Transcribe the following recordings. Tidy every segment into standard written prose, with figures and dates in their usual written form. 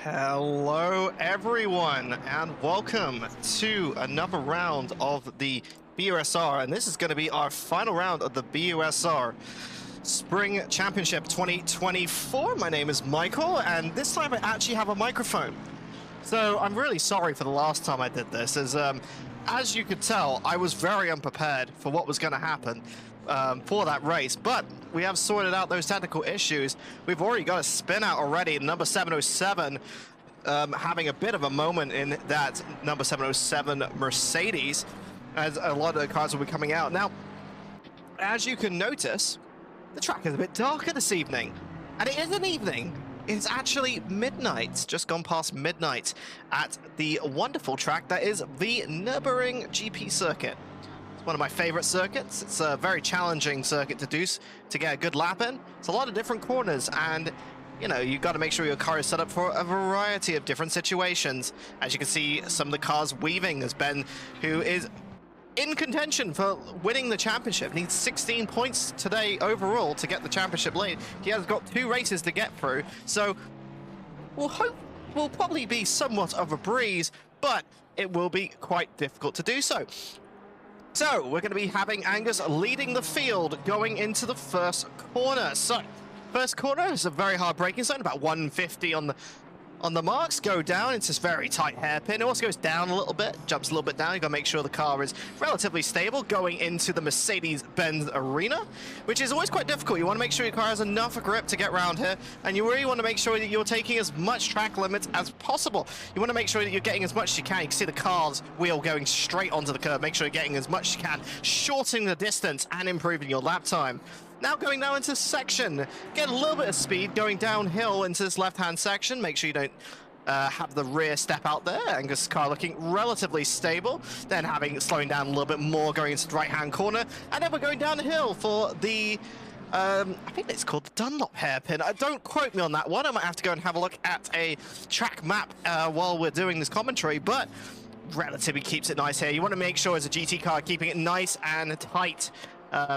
Hello everyone and welcome to another round of the BUSR, and this is going to be our final round of the BUSR Spring Championship 2024. My name is Michael and this time I actually have a microphone. So I'm really sorry for the last time I did this, as you could tell I was very unprepared for what was going to happen for that race, but we have sorted out those technical issues. We've already got a spin out already. Number 707 having a bit of a moment in that number 707 Mercedes, as a lot of the cars will be coming out. Now, as you can notice, the track is a bit darker this evening, and it is an evening. It's actually midnight, just gone past midnight at the wonderful track that is the Nurburing GP circuit. One of my favorite circuits. It's a very challenging circuit to do, to get a good lap in. It's a lot of different corners, and you know, you've got to make sure your car is set up for a variety of different situations. As you can see, some of the cars weaving as Ben, who is in contention for winning the championship, needs 16 points today overall to get the championship lead. He has got 2 races to get through, so we'll hope will probably be somewhat of a breeze, but it will be quite difficult to do so. So, we're going to be having Angus leading the field going into the first corner. So, first corner is a very hard braking zone, about 150 on the marks. Go down, it's this very tight hairpin. It also goes down a little bit, jumps a little bit down. You've got to make sure the car is relatively stable going into the Mercedes-Benz arena, which is always quite difficult. You want to make sure your car has enough grip to get around here, and you really want to make sure that you're taking as much track limits as possible. You want to make sure that you're getting as much as you can. You can see the car's wheel going straight onto the curb. Make sure you're getting as much as you can, shortening the distance and improving your lap time. Now going down into this section, get a little bit of speed going downhill into this left-hand section. Make sure you don't have the rear step out there. Angus' car looking relatively stable. Then slowing down a little bit more going into the right-hand corner. And then we're going down the hill for the, I think it's called the Dunlop hairpin. Don't quote me on that one. I might have to go and have a look at a track map while we're doing this commentary, but relatively keeps it nice here. You want to make sure as a GT car, keeping it nice and tight.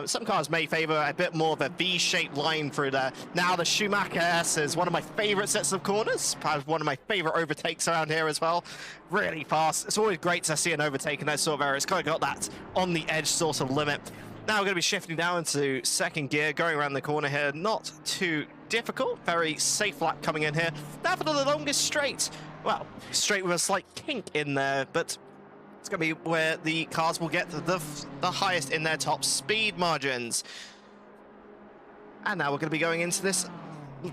Some cars may favor a bit more of a V-shaped line through there. Now the Schumacher S is one of my favorite sets of corners. One of my favorite overtakes around here as well. Really fast. It's always great to see an overtake in that sort of area. It's kind of got that on the edge sort of limit. Now we're going to be shifting down into second gear, going around the corner here. Not too difficult. Very safe lap coming in here. Now for the longest straight. Well, straight with a slight kink in there, but it's going to be where the cars will get the highest in their top speed margins. And now we're going to be going into this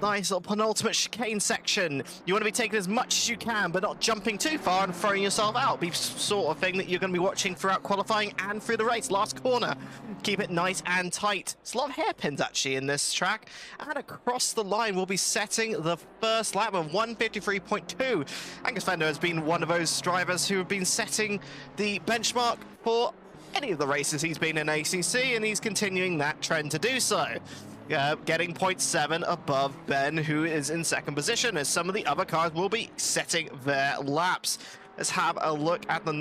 nice little penultimate chicane section. You want to be taking as much as you can, but not jumping too far and throwing yourself out. Be sort of thing that you're going to be watching throughout qualifying and through the race. Last corner, keep it nice and tight. There's a lot of hairpins actually in this track. And across the line, we'll be setting the first lap of 153.2. Angus Fender has been one of those drivers who have been setting the benchmark for any of the races he's been in ACC, and he's continuing that trend to do so. Getting 0.7 above Ben, who is in second position, as some of the other cars will be setting their laps. Let's have a look at the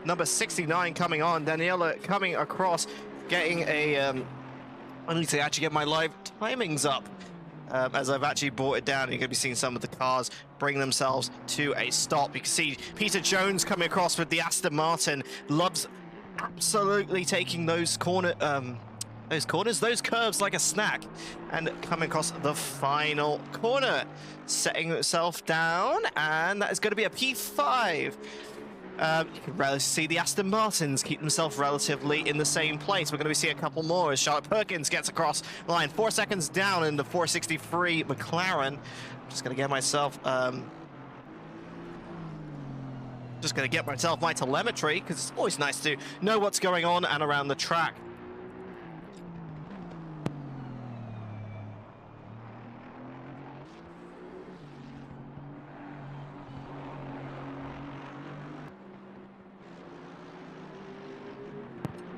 number 69 coming on. Daniela coming across, getting a... I need to actually get my live timings up. As I've actually brought it down, you're going to be seeing some of the cars bring themselves to a stop. You can see Peter Jones coming across with the Aston Martin. Loves absolutely taking those those curves like a snack, and coming across the final corner, setting itself down, and that is going to be a P5. You can relatively see the Aston Martins keep themselves relatively in the same place. We're going to be seeing a couple more as Charlotte Perkins gets across the line, 4 seconds down in the 463 McLaren. Just going to get myself my telemetry, because it's always nice to know what's going on and around the track.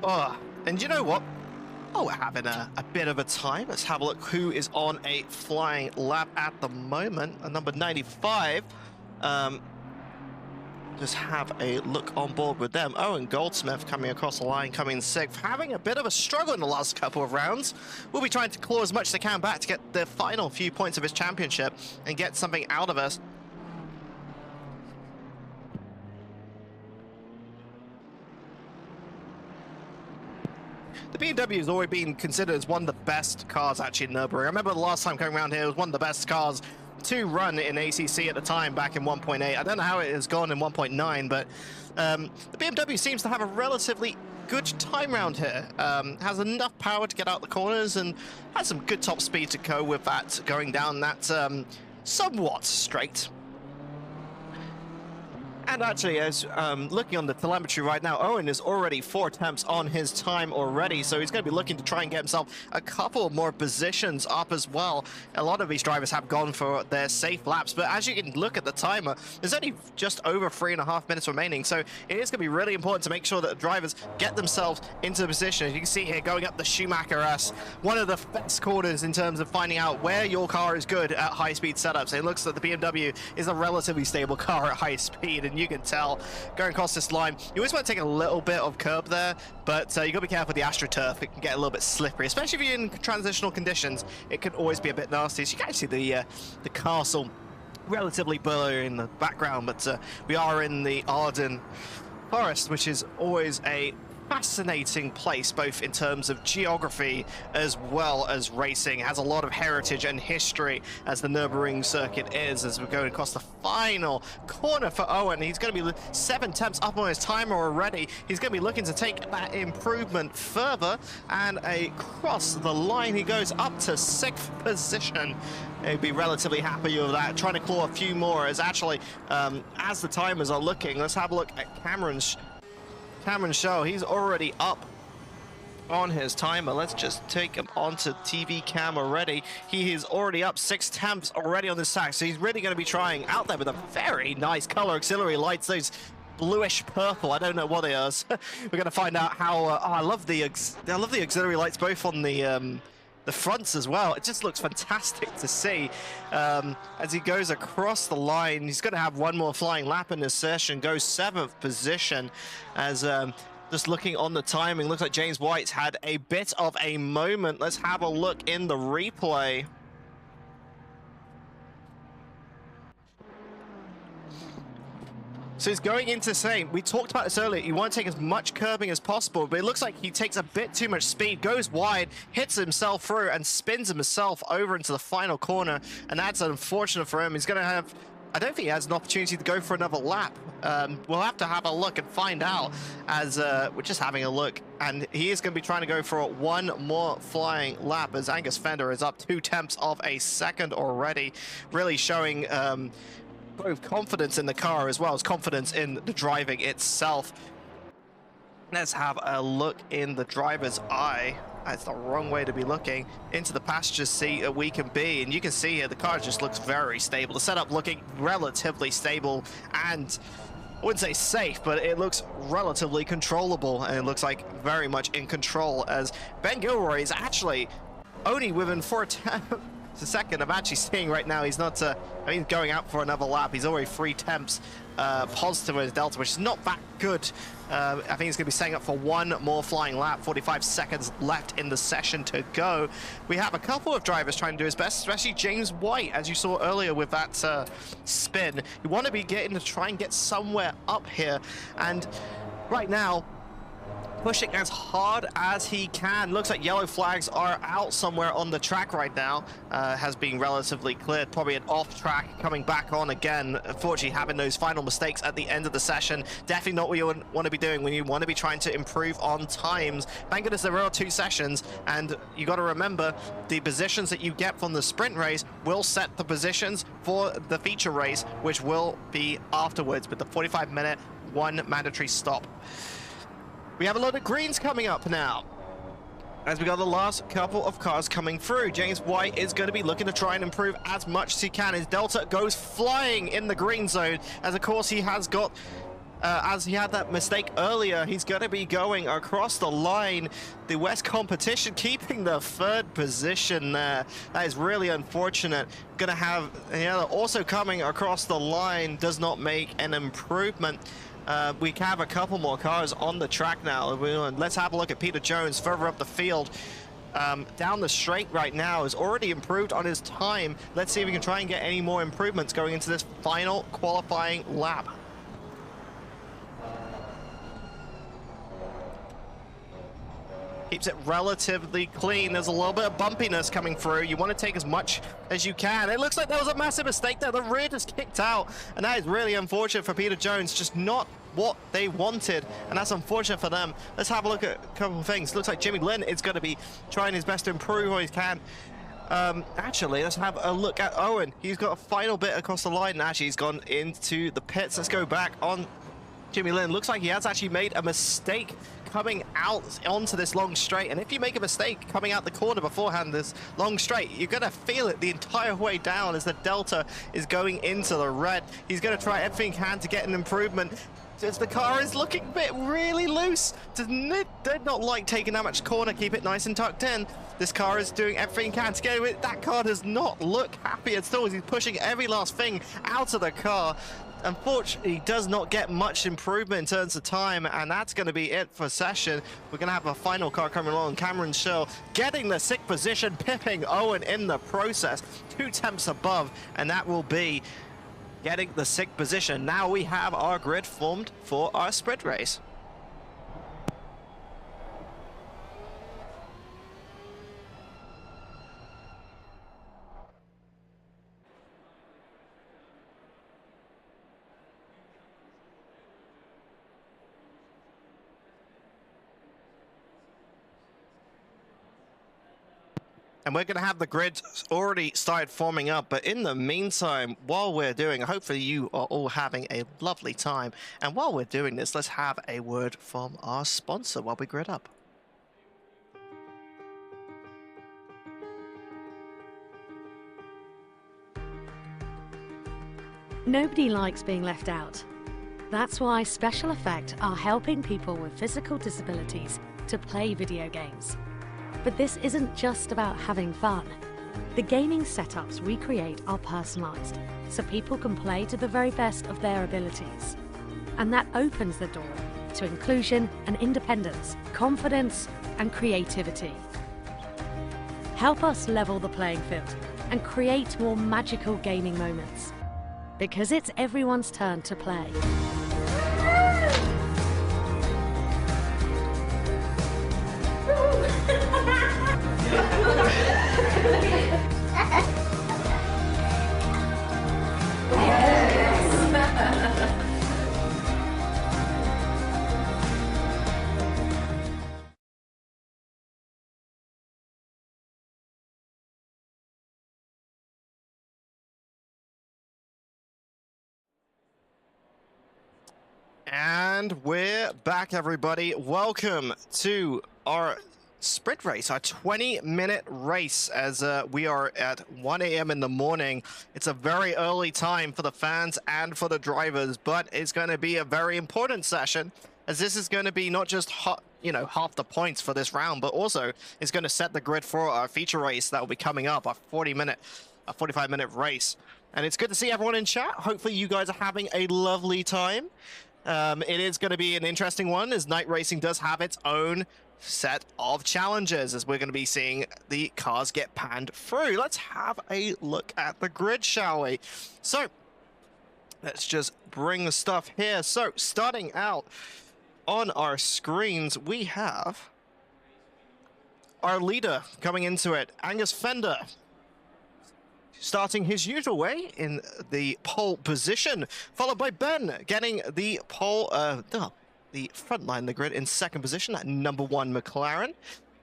Oh, and you know what? Oh, we're having a bit of a time. Let's have a look who is on a flying lap at the moment. Number 95. Just have a look on board with them. Owen Goldsmith coming across the line, coming 6th, having a bit of a struggle in the last couple of rounds. We'll be trying to claw as much as they can back to get the final few points of his championship and get something out of us. The BMW has always been considered as one of the best cars actually in Nurbury. I remember the last time coming around here, it was one of the best cars to run in ACC at the time, back in 1.8. I don't know how it has gone in 1.9, but the BMW seems to have a relatively good time round here. Has enough power to get out the corners and has some good top speed to go with that, going down that somewhat straight. And actually, as looking on the telemetry right now, Owen is already 4 attempts on his time already, so he's going to be looking to try and get himself a couple more positions up as well. A lot of these drivers have gone for their safe laps, but as you can look at the timer, there's only just over 3.5 minutes remaining, so it is going to be really important to make sure that the drivers get themselves into the position. As you can see here, going up the Schumacher S, one of the best corners in terms of finding out where your car is good at high-speed setups. It looks like the BMW is a relatively stable car at high speed, and you can tell going across this line, you always want to take a little bit of curb there, but you got to be careful with the AstroTurf. It can get a little bit slippery, especially if you're in transitional conditions. It can always be a bit nasty. So you can see the castle relatively blurry in the background, but we are in the Arden Forest, which is always a fascinating place, both in terms of geography as well as racing. It has a lot of heritage and history, as the Nurburgring circuit is, as we're going across the final corner for Owen. He's going to be 7 attempts up on his timer already. He's going to be looking to take that improvement further, and across the line he goes up to 6th position. He'd be relatively happy with that, trying to claw a few more. As actually, as the timers are looking, let's have a look at Cameron Show. He's already up on his timer. Let's just take him onto TV cam already. He is already up 6 attempts already on this track, so he's really going to be trying out there with a very nice color auxiliary lights, those bluish purple. I don't know what they are. We're going to find out how. I love the auxiliary lights, both on the fronts as well. It just looks fantastic to see as he goes across the line. He's going to have one more flying lap in this session, goes 7th position. As just looking on the timing, looks like James White's had a bit of a moment. Let's have a look in the replay. So he's going into saying, we talked about this earlier, you want to take as much curbing as possible, but it looks like he takes a bit too much speed, goes wide, hits himself through, and spins himself over into the final corner, and that's unfortunate for him. He's going to have, I don't think he has an opportunity to go for another lap. We'll have to have a look and find out, as we're just having a look, and he is going to be trying to go for one more flying lap, as Angus Fender is up 2 tenths of a second already, really showing both confidence in the car as well as confidence in the driving itself. Let's have a look in the driver's eye. That's the wrong way to be looking. Into the passenger seat we can be, and you can see here the car just looks very stable. The setup looking relatively stable, and I wouldn't say safe, but it looks relatively controllable, and it looks like very much in control, as Ben Gilroy is actually only within 4 attempts a second. I'm actually seeing right now he's not he's going out for another lap. He's already 3 temps positive with his delta, which is not that good. I think he's going to be setting up for one more flying lap. 45 seconds left in the session to go. We have a couple of drivers trying to do his best, especially James White, as you saw earlier with that spin. You want to be getting to try and get somewhere up here, and right now pushing as hard as he can. Looks like yellow flags are out somewhere on the track right now. Has been relatively cleared. Probably an off track, coming back on again. Unfortunately, having those final mistakes at the end of the session. Definitely not what you want to be doing when you want to be trying to improve on times. Thank goodness there are 2 sessions, and you got to remember the positions that you get from the sprint race will set the positions for the feature race, which will be afterwards with the 45-minute 1 mandatory stop. We have a lot of greens coming up now, as we got the last couple of cars coming through. James White is going to be looking to try and improve as much as he can. His Delta goes flying in the green zone, as of course he has got, as he had that mistake earlier, he's going to be going across the line. The West competition keeping the 3rd position there. That is really unfortunate. Going to have, also coming across the line does not make an improvement. We have a couple more cars on the track now. Let's have a look at Peter Jones further up the field. Down the straight right now is already improved on his time. Let's see if we can try and get any more improvements going into this final qualifying lap. Keeps it relatively clean. There's a little bit of bumpiness coming through. You want to take as much as you can. It looks like there was a massive mistake there. The rear just kicked out, and that is really unfortunate for Peter Jones. Just not what they wanted, and that's unfortunate for them. Let's have a look at a couple of things. Looks like Jimmy Lin is going to be trying his best to improve what he can. Actually, let's have a look at Owen. He's got a final bit across the line, and actually he's gone into the pits. Let's go back on Jimmy Lin. Looks like he has actually made a mistake coming out onto this long straight, and if you make a mistake coming out the corner beforehand this long straight, you're gonna feel it the entire way down as the Delta is going into the red. He's gonna try everything he can to get an improvement. As the car is looking a bit really loose. Did not like taking that much corner, keep it nice and tucked in. This car is doing everything it can to get it. That car does not look happy at all. He's pushing every last thing out of the car. Unfortunately, does not get much improvement in terms of time, and that's going to be it for session. We're going to have a final car coming along. Cameron Schill getting the 6th position, pipping Owen in the process. 2 tenths above, and that will be getting the 6th position. Now we have our grid formed for our sprint race. And we're going to have the grid already started forming up, but in the meantime, while we're doing, hopefully you are all having a lovely time. And while we're doing this, let's have a word from our sponsor while we grid up. Nobody likes being left out. That's why Special Effect are helping people with physical disabilities to play video games. But this isn't just about having fun. The gaming setups we create are personalised, so people can play to the very best of their abilities. And that opens the door to inclusion and independence, confidence and creativity. Help us level the playing field and create more magical gaming moments. Because it's everyone's turn to play. And we're back, everybody. Welcome to our sprint race, our 20-minute race, as we are at 1 a.m. in the morning. It's a very early time for the fans and for the drivers, but it's going to be a very important session, as this is going to be not just half the points for this round, but also it's going to set the grid for our feature race that will be coming up, our 45-minute race. And it's good to see everyone in chat. Hopefully you guys are having a lovely time. It is going to be an interesting one, as night racing does have its own set of challenges, as we're going to be seeing the cars get panned through. Let's have a look at the grid, shall we? So let's just bring the stuff here. So starting out on our screens, we have our leader coming into it, Angus Fender, starting his usual way in the pole position, followed by Ben getting the pole, the front line of the grid in 2nd position at #1 McLaren,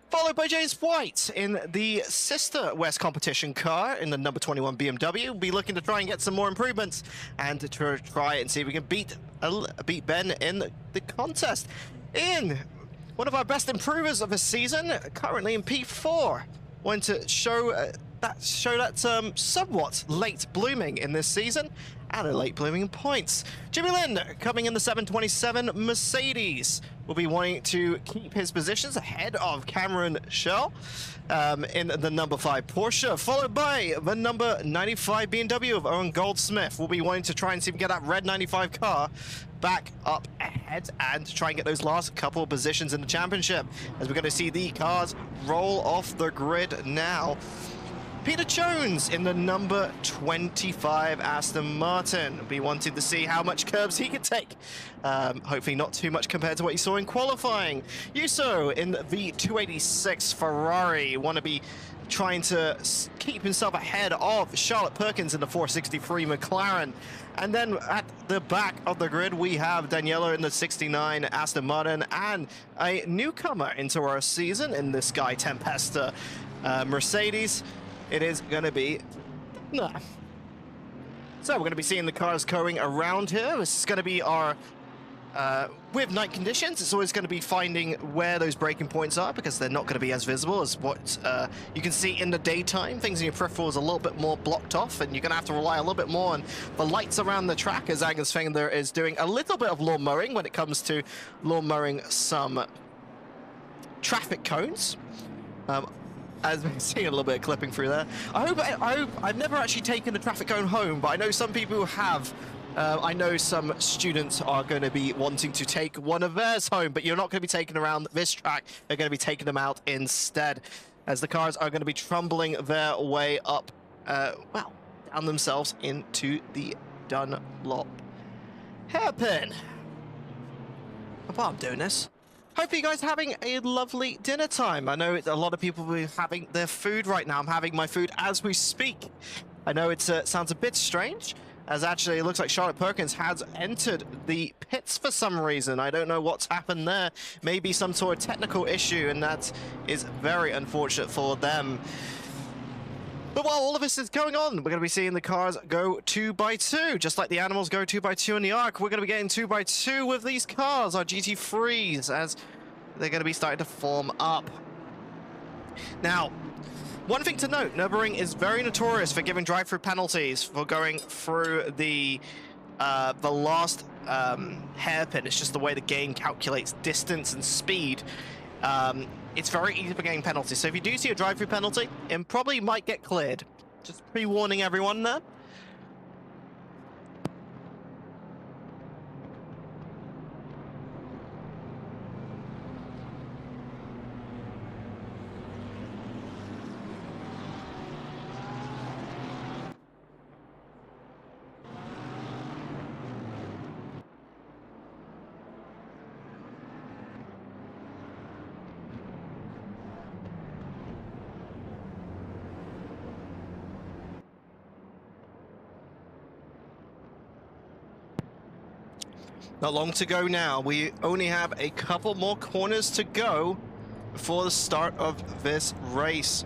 followed by James White in the sister West competition car in the #21 BMW. We'll be looking to try and get some more improvements and to try and see if we can beat Ben in the contest. In one of our best improvers of the season, currently in P4, want to show that somewhat late blooming in this season, and a late blooming in points. Jimmy Lin coming in the 727 Mercedes will be wanting to keep his positions ahead of Cameron Schill in the #5 Porsche, followed by the #95 BMW of Owen Goldsmith. Will be wanting to try and see if we can get that red 95 car back up ahead and try and get those last couple of positions in the championship, as we're going to see the cars roll off the grid now. Peter Jones in the number 25 Aston Martin. Be wanting to see how much curbs he can take. Hopefully not too much compared to what you saw in qualifying. Yuso in the 286 Ferrari. Want to be trying to keep himself ahead of Charlotte Perkins in the 463 McLaren. And then at the back of the grid, we have Daniela in the 69 Aston Martin and a newcomer into our season in the Sky Tempesta Mercedes. It is going to be... Nah. So we're going to be seeing the cars going around here. This is going to be our... with night conditions, it's always going to be finding where those braking points are because they're not going to be as visible as what you can see in the daytime. Things in your peripherals are a little bit more blocked off, and you're going to have to rely a little bit more on the lights around the track, as Angus Fender is doing a little bit of lawn mowing when it comes to lawn mowing some traffic cones. As we're seeing a little bit of clipping through there. I hope I've never actually taken a traffic cone home, but I know some people who have. I know some students are going to be wanting to take one of theirs home, but you're not going to be taking around this track. They're going to be taking them out instead, as the cars are going to be trumbling their way up, well, down themselves into the Dunlop hairpin. While I'm doing this, hope you guys are having a lovely dinner time. I know a lot of people will be having their food right now. I'm having my food as we speak. I know it sounds a bit strange, as actually it looks like Charlotte Perkins has entered the pits for some reason. I don't know what's happened there. Maybe some sort of technical issue, and that is very unfortunate for them. But while all of this is going on, we're going to be seeing the cars go 2x2, just like the animals go 2x2 in the Ark. We're going to be getting 2x2 with these cars, our GT3s, as they're going to be starting to form up. Now, one thing to note, Nurbuggring is very notorious for giving drive-through penalties for going through the last hairpin. It's just the way the game calculates distance and speed. It's very easy for getting penalties. So if you do see a drive-through penalty, it probably might get cleared. Just pre-warning everyone there. Not long to go now. We only have a couple more corners to go before the start of this race.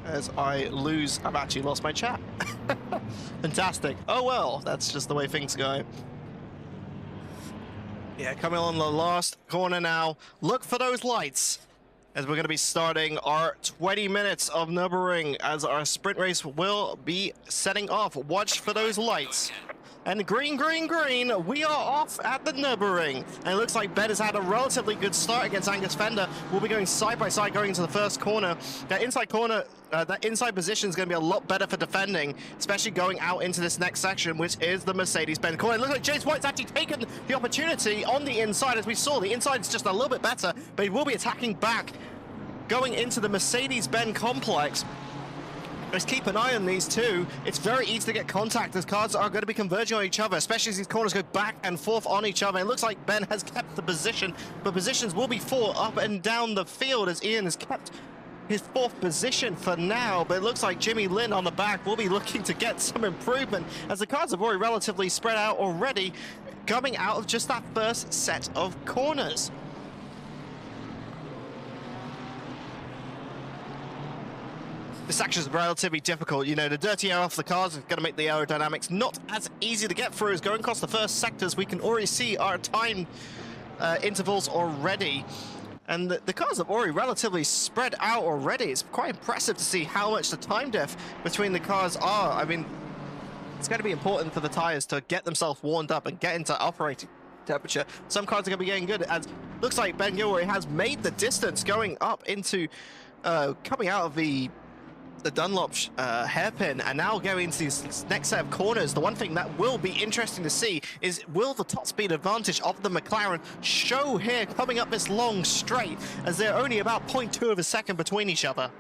As I've actually lost my chat. Fantastic. Oh well, that's just the way things go. Yeah, coming on the last corner now. Look for those lights, as we're going to be starting our 20 minutes of Nurburgring, as our sprint race will be setting off. Watch for those lights. And green, green, green, we are off at the Nurbuggring. And it looks like Ben has had a relatively good start against Angus Fender. We'll be going side by side going into the first corner. That inside corner, that inside position is going to be a lot better for defending, especially going out into this next section, which is the Mercedes-Benz corner. It looks like James White's actually taken the opportunity on the inside, as we saw. The inside is just a little bit better, but he will be attacking back, going into the Mercedes-Benz complex. Let's keep an eye on these two. It's very easy to get contact as cars are going to be converging on each other, especially as these corners go back and forth on each other. It looks like Ben has kept the position, but positions will be full up and down the field, as Ian has kept his fourth position for now. But it looks like Jimmy Lynn on the back will be looking to get some improvement, as the cars have already relatively spread out already, coming out of just that first set of corners. This section is relatively difficult. You know, the dirty air off the cars is going to make the aerodynamics not as easy to get through. As going across the first sectors, we can already see our time intervals already. And the cars have already relatively spread out already. It's quite impressive to see how much the time diff between the cars are. I mean, it's going to be important for the tires to get themselves warmed up and get into operating temperature. Some cars are going to be getting good, as looks like Ben Gilroy has made the distance going up into, coming out of the the Dunlop hairpin, and now going into this next set of corners. The one thing that will be interesting to see is, will the top speed advantage of the McLaren show here coming up this long straight, as they're only about 0.2 of a second between each other.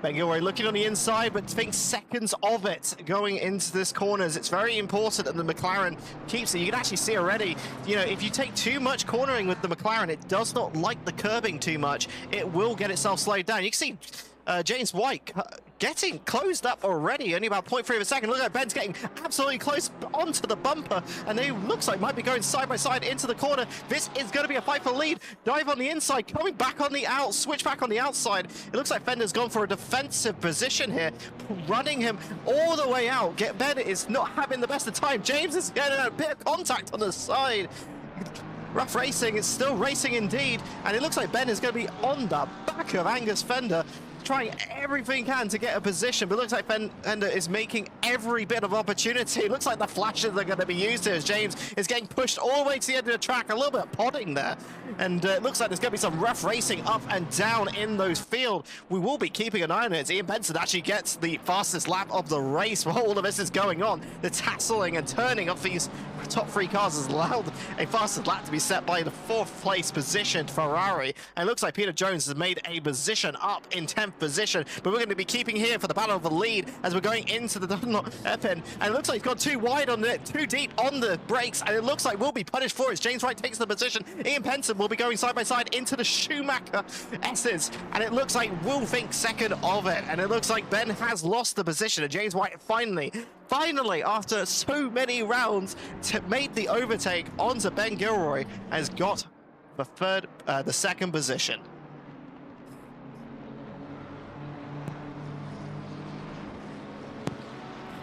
Ben Gilroy looking on the inside, but thinks seconds of it going into this corners. It's very important that the McLaren keeps it. You can actually see already, you know, if you take too much cornering with the McLaren, it does not like the curbing too much. It will get itself slowed down. You can see James White getting closed up already, only about 0.3 of a second. Look at Ben's getting absolutely close onto the bumper, and they looks like might be going side by side into the corner. This is going to be a fight for lead. Dive on the inside, coming back on the out, switch back on the outside. It looks like Fender's gone for a defensive position here, running him all the way out. Ben is not having the best of time. James is getting a bit of contact on the side. Rough racing, it's still racing indeed, and it looks like Ben is going to be on the back of Angus Fender, trying everything he can to get a position, but it looks like Fender is making every bit of opportunity. It looks like the flashes are going to be used here as James is getting pushed all the way to the end of the track, a little bit of podding there, and it looks like there's going to be some rough racing up and down in those field. We will be keeping an eye on it as Ian Benson actually gets the fastest lap of the race while all of this is going on. The tasseling and turning of these top three cars has allowed a fastest lap to be set by the 4th place positioned Ferrari, and it looks like Peter Jones has made a position up in 10th position, but we're going to be keeping here for the battle of the lead as we're going into the Dunlop hairpin, and it looks like he's gone too wide on it, too deep on the brakes, and it looks like we'll be punished for it. James White takes the position. Ian Benson will be going side by side into the Schumacher S's, and it looks like we'll think second of it, and it looks like Ben has lost the position, and James White finally, after so many rounds, made the overtake onto Ben Gilroy, has got the second position.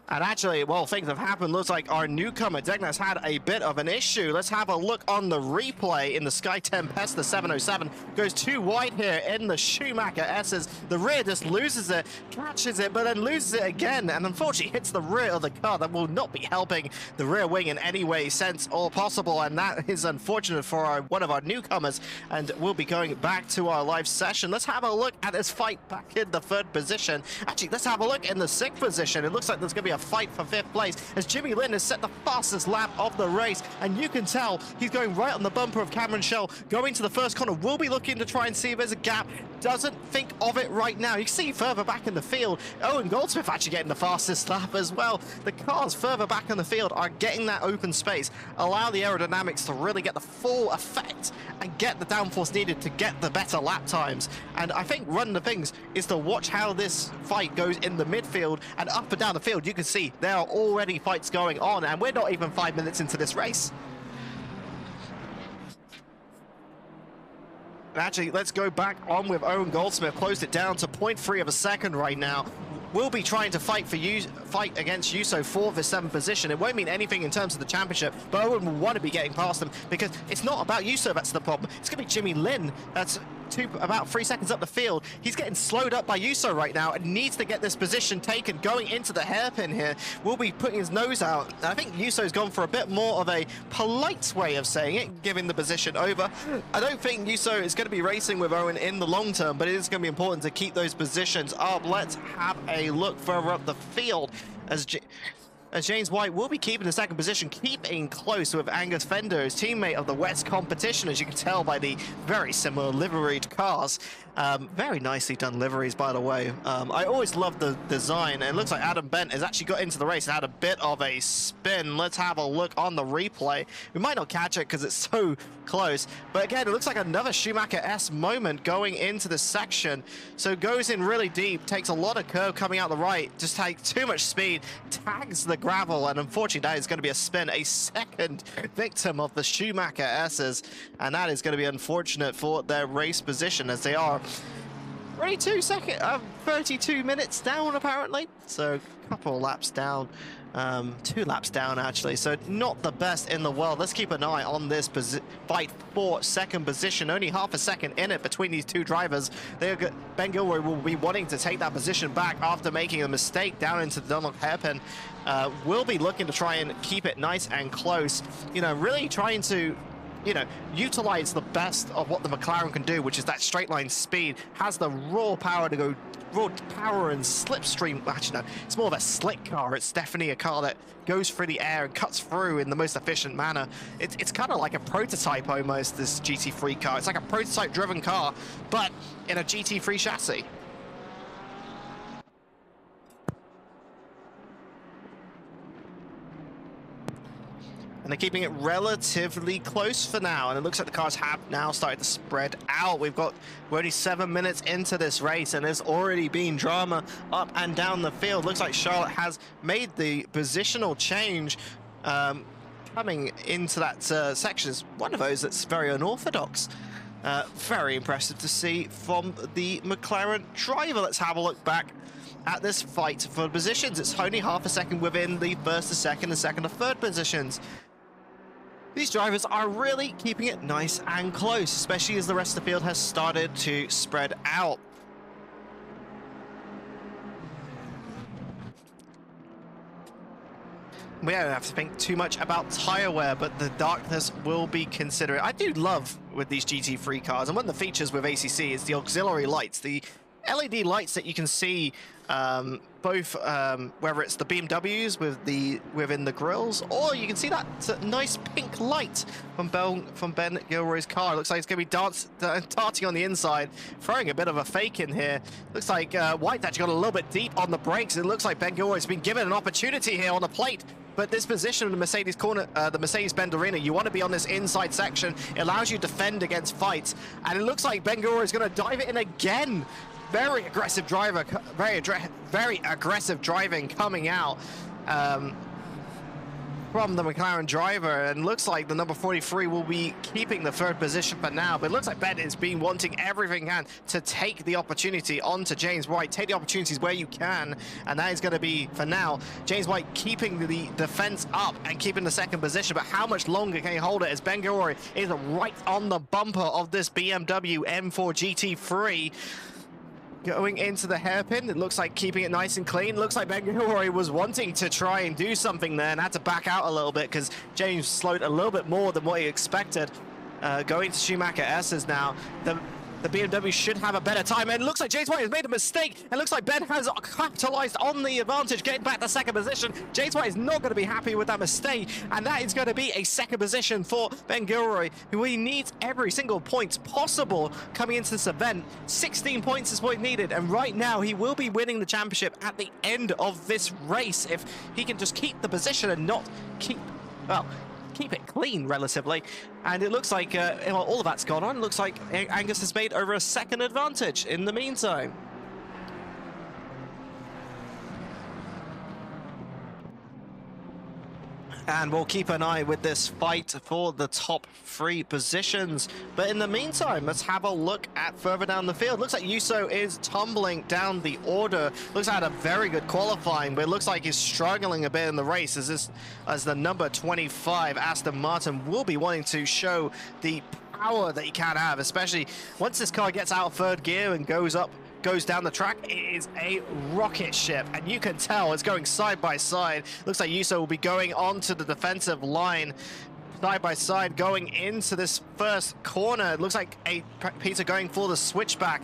And actually, well, things have happened. Looks like our newcomer, Degna's had a bit of an issue. Let's have a look on the replay in the Sky Tempest. The 707 goes too wide here in the Schumacher S's. The rear just loses it, catches it, but then loses it again, and unfortunately hits the rear of the car. That will not be helping the rear wing in any way, sense, or possible, and that is unfortunate for one of our newcomers, and we'll be going back to our live session. Let's have a look at this fight back in the 3rd position. Actually, let's have a look in the 6th position. It looks like there's going to be a fight for 5th place as Jimmy Lynn has set the fastest lap of the race, and you can tell he's going right on the bumper of Cameron Shell, going to the first corner. We'll be looking to try and see if there's a gap. Doesn't think of it right now. You can see further back in the field, Owen Goldsmith actually getting the fastest lap as well. The cars further back in the field are getting that open space, allow the aerodynamics to really get the full effect and get the downforce needed to get the better lap times. And I think one of the things is to watch how this fight goes in the midfield and up and down the field. You can see there are already fights going on, and we're not even 5 minutes into this race. Actually, let's go back on with Owen Goldsmith. Closed it down to 0.3 of a second right now. We'll be trying to fight against Yuso for the 7th position. It won't mean anything in terms of the championship, but Owen will want to be getting past them because it's not about Yuso that's the problem. It's going to be Jimmy Lynn that's about 3 seconds up the field. He's getting slowed up by Yuso right now and needs to get this position taken going into the hairpin here. We'll be putting his nose out. I think Yuso's gone for a bit more of a polite way of saying it, giving the position over. I don't think Yuso is going to be racing with Owen in the long term, but it is going to be important to keep those positions up. Let's have a look further up the field as James White will be keeping the 2nd position, keeping close with Angus Fender, his teammate of the West competition, as you can tell by the very similar liveried cars. Very nicely done liveries, by the way. I always love the design, and it looks like Adam Bent has actually got into the race and had a bit of a spin. Let's have a look on the replay. We might not catch it because it's so close, but again, it looks like another Schumacher S moment going into the section. So goes in really deep, takes a lot of curve coming out the right, just takes too much speed, tags the gravel, and unfortunately that is going to be a spin, a second victim of the Schumacher S's, and that is going to be unfortunate for their race position as they are 32 minutes down apparently, so a couple of laps down. 2 laps down actually, so not the best in the world. Let's keep an eye on this fight for 2nd position. Only half a second in it between these 2 drivers. Ben Gilroy will be wanting to take that position back after making a mistake down into the Dunlop hairpin. We'll be looking to try and keep it nice and close, you know, really trying to utilize the best of what the McLaren can do, which is that straight line speed, has the raw power to go raw power and slipstream. Actually, no, it's more of a slick car. It's definitely a car that goes through the air and cuts through in the most efficient manner. It's kind of like a prototype almost, this GT3 car. It's like a prototype-driven car, but in a GT3 chassis. And they're keeping it relatively close for now. And it looks like the cars have now started to spread out. We're only 7 minutes into this race, and there's already been drama up and down the field. Looks like Charlotte has made the positional change coming into that section. Is one of those that's very unorthodox. Very impressive to see from the McLaren driver. Let's have a look back at this fight for positions. It's only half a second within the first to second and second to third positions. These drivers are really keeping it nice and close, especially as the rest of the field has started to spread out. We don't have to think too much about tyre wear, but the darkness will be considered. I do love with these GT3 cars, and one of the features with ACC is the auxiliary lights, the LED lights that you can see both whether it's the BMWs within the grills, or you can see that nice pink light from Ben Gilroy's car. It looks like it's going to be darting on the inside, throwing a bit of a fake in here. Looks like White's actually got a little bit deep on the brakes. It looks like Ben Gilroy's been given an opportunity here on the plate. But this position of the Mercedes corner, the Mercedes-Benz Arena, you want to be on this inside section. It allows you to defend against fights. And it looks like Ben Gilroy is going to dive it in again. Very aggressive driver, very aggressive driving coming out from the McLaren driver, and looks like the number 43 will be keeping the third position for now. But it looks like Ben has been wanting everything he can to take the opportunity onto James White. Take the opportunities where you can, and that is going to be, for now, James White keeping the defense up and keeping the second position. But how much longer can he hold it, as Ben Gilroy is right on the bumper of this BMW M4 GT3. Going into the hairpin, it looks like keeping it nice and clean. Looks like Ben Gilroy was wanting to try and do something there and had to back out a little bit because James slowed a little bit more than what he expected. Going to Schumacher S's now. The BMW should have a better time, and it looks like James White has made a mistake. It looks like Ben has capitalized on the advantage, getting back to second position. James White is not going to be happy with that mistake, and that is going to be a second position for Ben Gilroy, who he needs every single point possible coming into this event. 16 points is what he needed, and right now he will be winning the championship at the end of this race if he can just keep the position and not keep it clean relatively. And it looks like all of that's gone on. It looks like Angus has made over a second advantage in the meantime. And we'll keep an eye with this fight for the top 3 positions. But in the meantime, let's have a look at further down the field. Looks like Yuso is tumbling down the order. Looks like had a very good qualifying, but it looks like he's struggling a bit in the race as the number 25 Aston Martin will be wanting to show the power that he can have, especially once this car gets out of third gear and goes down the track. It is a rocket ship, and you can tell it's going side by side. Looks like Yuso will be going onto the defensive line side by side going into this first corner. It looks like Peter going for the switchback.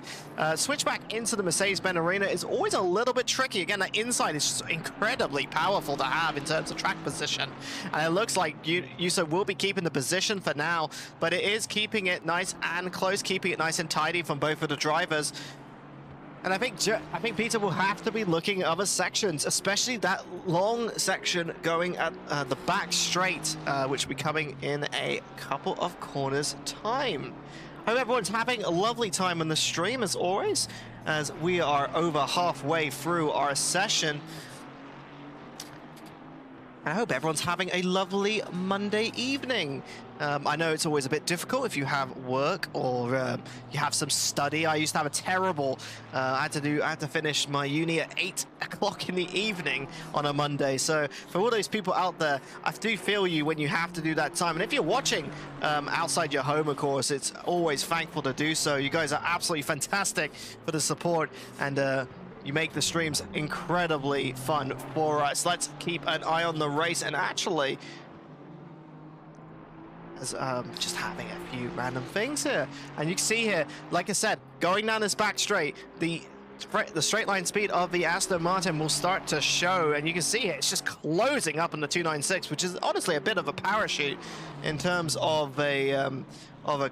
Switchback into the Mercedes-Benz Arena is always a little bit tricky. Again, that inside is just incredibly powerful to have in terms of track position. And it looks like Yuso will be keeping the position for now, but it is keeping it nice and close, keeping it nice and tidy from both of the drivers. And I think Peter will have to be looking at other sections, especially that long section going at the back straight, which will be coming in a couple of corners time. I hope everyone's having a lovely time on the stream, as always, as we are over halfway through our session. I hope everyone's having a lovely Monday evening. I know it's always a bit difficult if you have work or you have some study. I used to have a terrible, I had to finish my uni at 8 o'clock in the evening on a Monday. So for all those people out there, I do feel you when you have to do that time. And if you're watching outside your home, of course, it's always thankful to do so. You guys are absolutely fantastic for the support, and you make the streams incredibly fun for us. Let's keep an eye on the race, and actually, as just having a few random things here, and you can see here, like I said, going down this back straight, the the straight line speed of the Aston Martin will start to show, and you can see it's just closing up in the 296, which is honestly a bit of a parachute in terms of a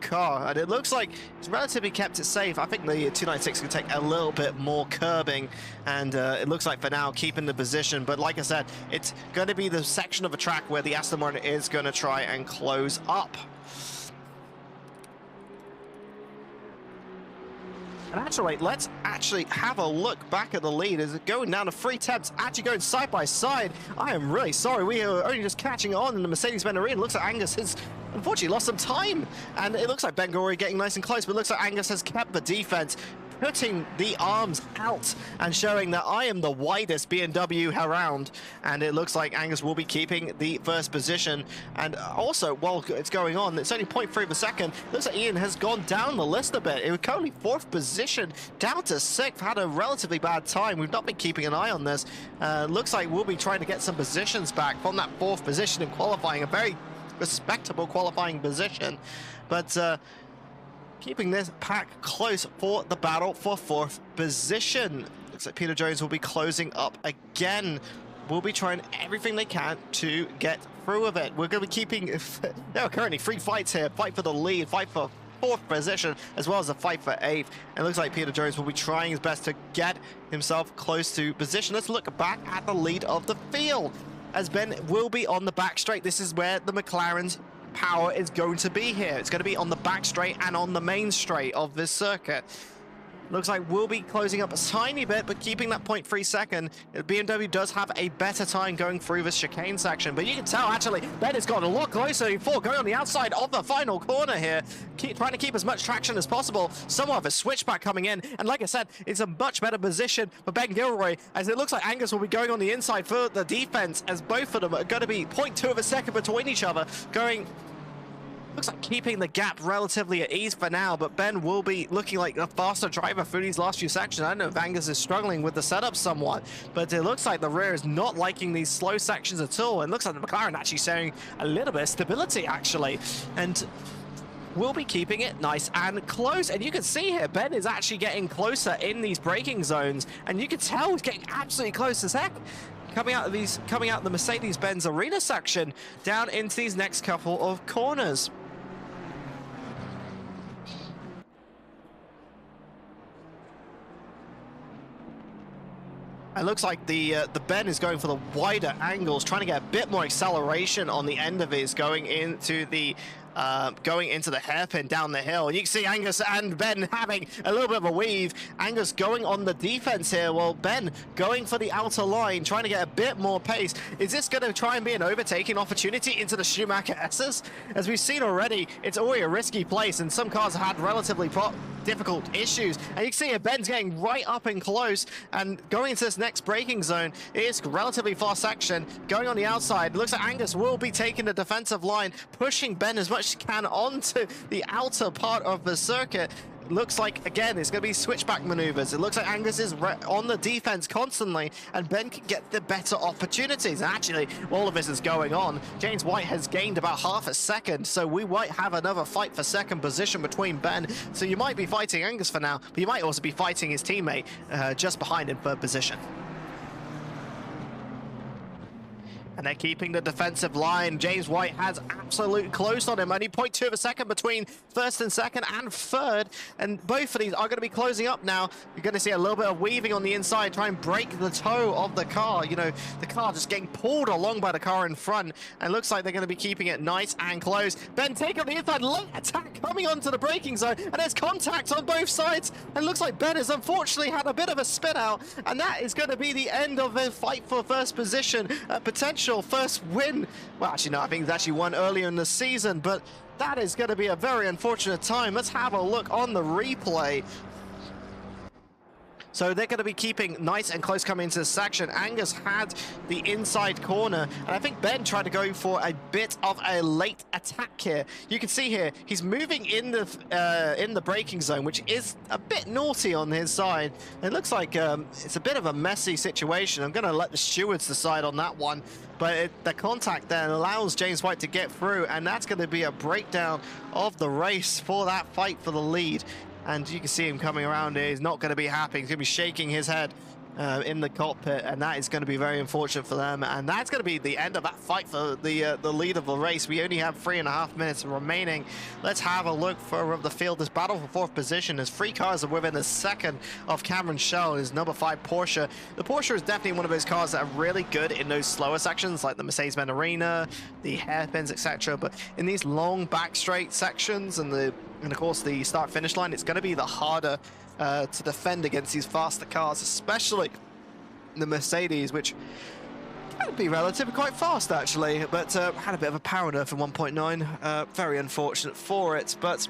car, and it looks like it's relatively kept it safe. I think the 296 can take a little bit more curbing, and it looks like for now keeping the position, but like I said, it's going to be the section of a track where the Aston Martin is going to try and close up. And actually, let's actually have a look back at the lead. Is it going down to 3 tenths, actually going side by side? I am really sorry. We are only just catching on in the Mercedes-Benz arena. It looks like Angus has unfortunately lost some time. And it looks like Ben Gory getting nice and close, but it looks like Angus has kept the defense, putting the arms out and showing that I am the widest BMW around. And it looks like Angus will be keeping the first position. And also, while it's going on, it's only 0.3 of a second. Looks like Ian has gone down the list a bit. It was currently 4th position, down to 6th, had a relatively bad time. We've not been keeping an eye on this. Looks like we'll be trying to get some positions back from that 4th position in qualifying, a very respectable qualifying position. But keeping this pack close for the battle for 4th position. Looks like Peter Jones will be closing up again. Will be trying everything they can to get through with it. We're going to be keeping, there are currently 3 fights here. Fight for the lead, fight for 4th position, as well as a fight for 8th. And it looks like Peter Jones will be trying his best to get himself close to position. Let's look back at the lead of the field, as Ben will be on the back straight. This is where the McLaren's power is going to be here. It's going to be on the back straight and on the main straight of this circuit. Looks like we'll be closing up a tiny bit, but keeping that 0.3 second. BMW does have a better time going through this chicane section, but you can tell actually Ben has got a lot closer before going on the outside of the final corner here, trying to keep as much traction as possible. Somewhat of a switchback coming in, and like I said, it's a much better position for Ben Gilroy, as it looks like Angus will be going on the inside for the defense, as both of them are going to be 0.2 of a second between each other, going. Looks like keeping the gap relatively at ease for now, but Ben will be looking like a faster driver through these last few sections. I don't know if Angus is struggling with the setup somewhat, but it looks like the rear is not liking these slow sections at all. And looks like the McLaren actually showing a little bit of stability, actually. And we'll be keeping it nice and close. And you can see here, Ben is actually getting closer in these braking zones. And you can tell he's getting absolutely close as heck. Coming out of the Mercedes-Benz arena section, down into these next couple of corners. It looks like the Ben is going for the wider angles, trying to get a bit more acceleration on the end of his going into the hairpin down the hill. You can see Angus and Ben having a little bit of a weave. Angus going on the defense here, while Ben going for the outer line, trying to get a bit more pace. Is this going to try and be an overtaking opportunity into the Schumacher S's? As we've seen already, it's already a risky place, and some cars have had relatively difficult issues. And you can see here, Ben's getting right up and close, and going into this next braking zone. It's a relatively fast section. Going on the outside, looks like Angus will be taking the defensive line, pushing Ben as much as he can onto the outer part of the circuit. Looks like, again, it's going to be switchback maneuvers. It looks like Angus is on the defense constantly, and Ben can get the better opportunities. And actually, while all of this is going on, James White has gained about half a second, so we might have another fight for second position between Ben. So you might be fighting Angus for now, but you might also be fighting his teammate just behind in 3rd position. And they're keeping the defensive line. James White has absolute close on him. Only 0.2 of a second between 1st and 2nd and 3rd. And both of these are going to be closing up now. You're going to see a little bit of weaving on the inside, try and break the toe of the car. You know, the car just getting pulled along by the car in front. And looks like they're going to be keeping it nice and close. Ben take on the inside, late attack coming onto the braking zone. And there's contact on both sides. And looks like Ben has unfortunately had a bit of a spin out. And that is going to be the end of the fight for 1st position. Potential first win. Well, actually, no, I think it's actually won earlier in the season, but that is going to be a very unfortunate time. Let's have a look on the replay. So they're going to be keeping nice and close coming into this section. Angus had the inside corner, and I think Ben tried to go for a bit of a late attack here. You can see here, he's moving in the braking zone, which is a bit naughty on his side. It looks like it's a bit of a messy situation. I'm going to let the stewards decide on that one. But the contact then allows James White to get through, and that's going to be a breakdown of the race for that fight for the lead. and you can see him coming around here. He's not going to be happy. He's going to be shaking his head in the cockpit, and that is going to be very unfortunate for them, and that's going to be the end of that fight for the lead of the race. We only have 3.5 minutes remaining. Let's have a look for the field. This battle for 4th position as 3 cars are within a second of Cameron Shell, his number 5 Porsche. The Porsche is definitely one of those cars that are really good in those slower sections, like the Mercedes-Benz Arena, the hairpins, etc. But in these long back straight sections and of course the start-finish line, it's going to be the harder to defend against these faster cars, especially the Mercedes, which can be relatively quite fast actually, but had a bit of a power nerf in 1.9. Very unfortunate for it, but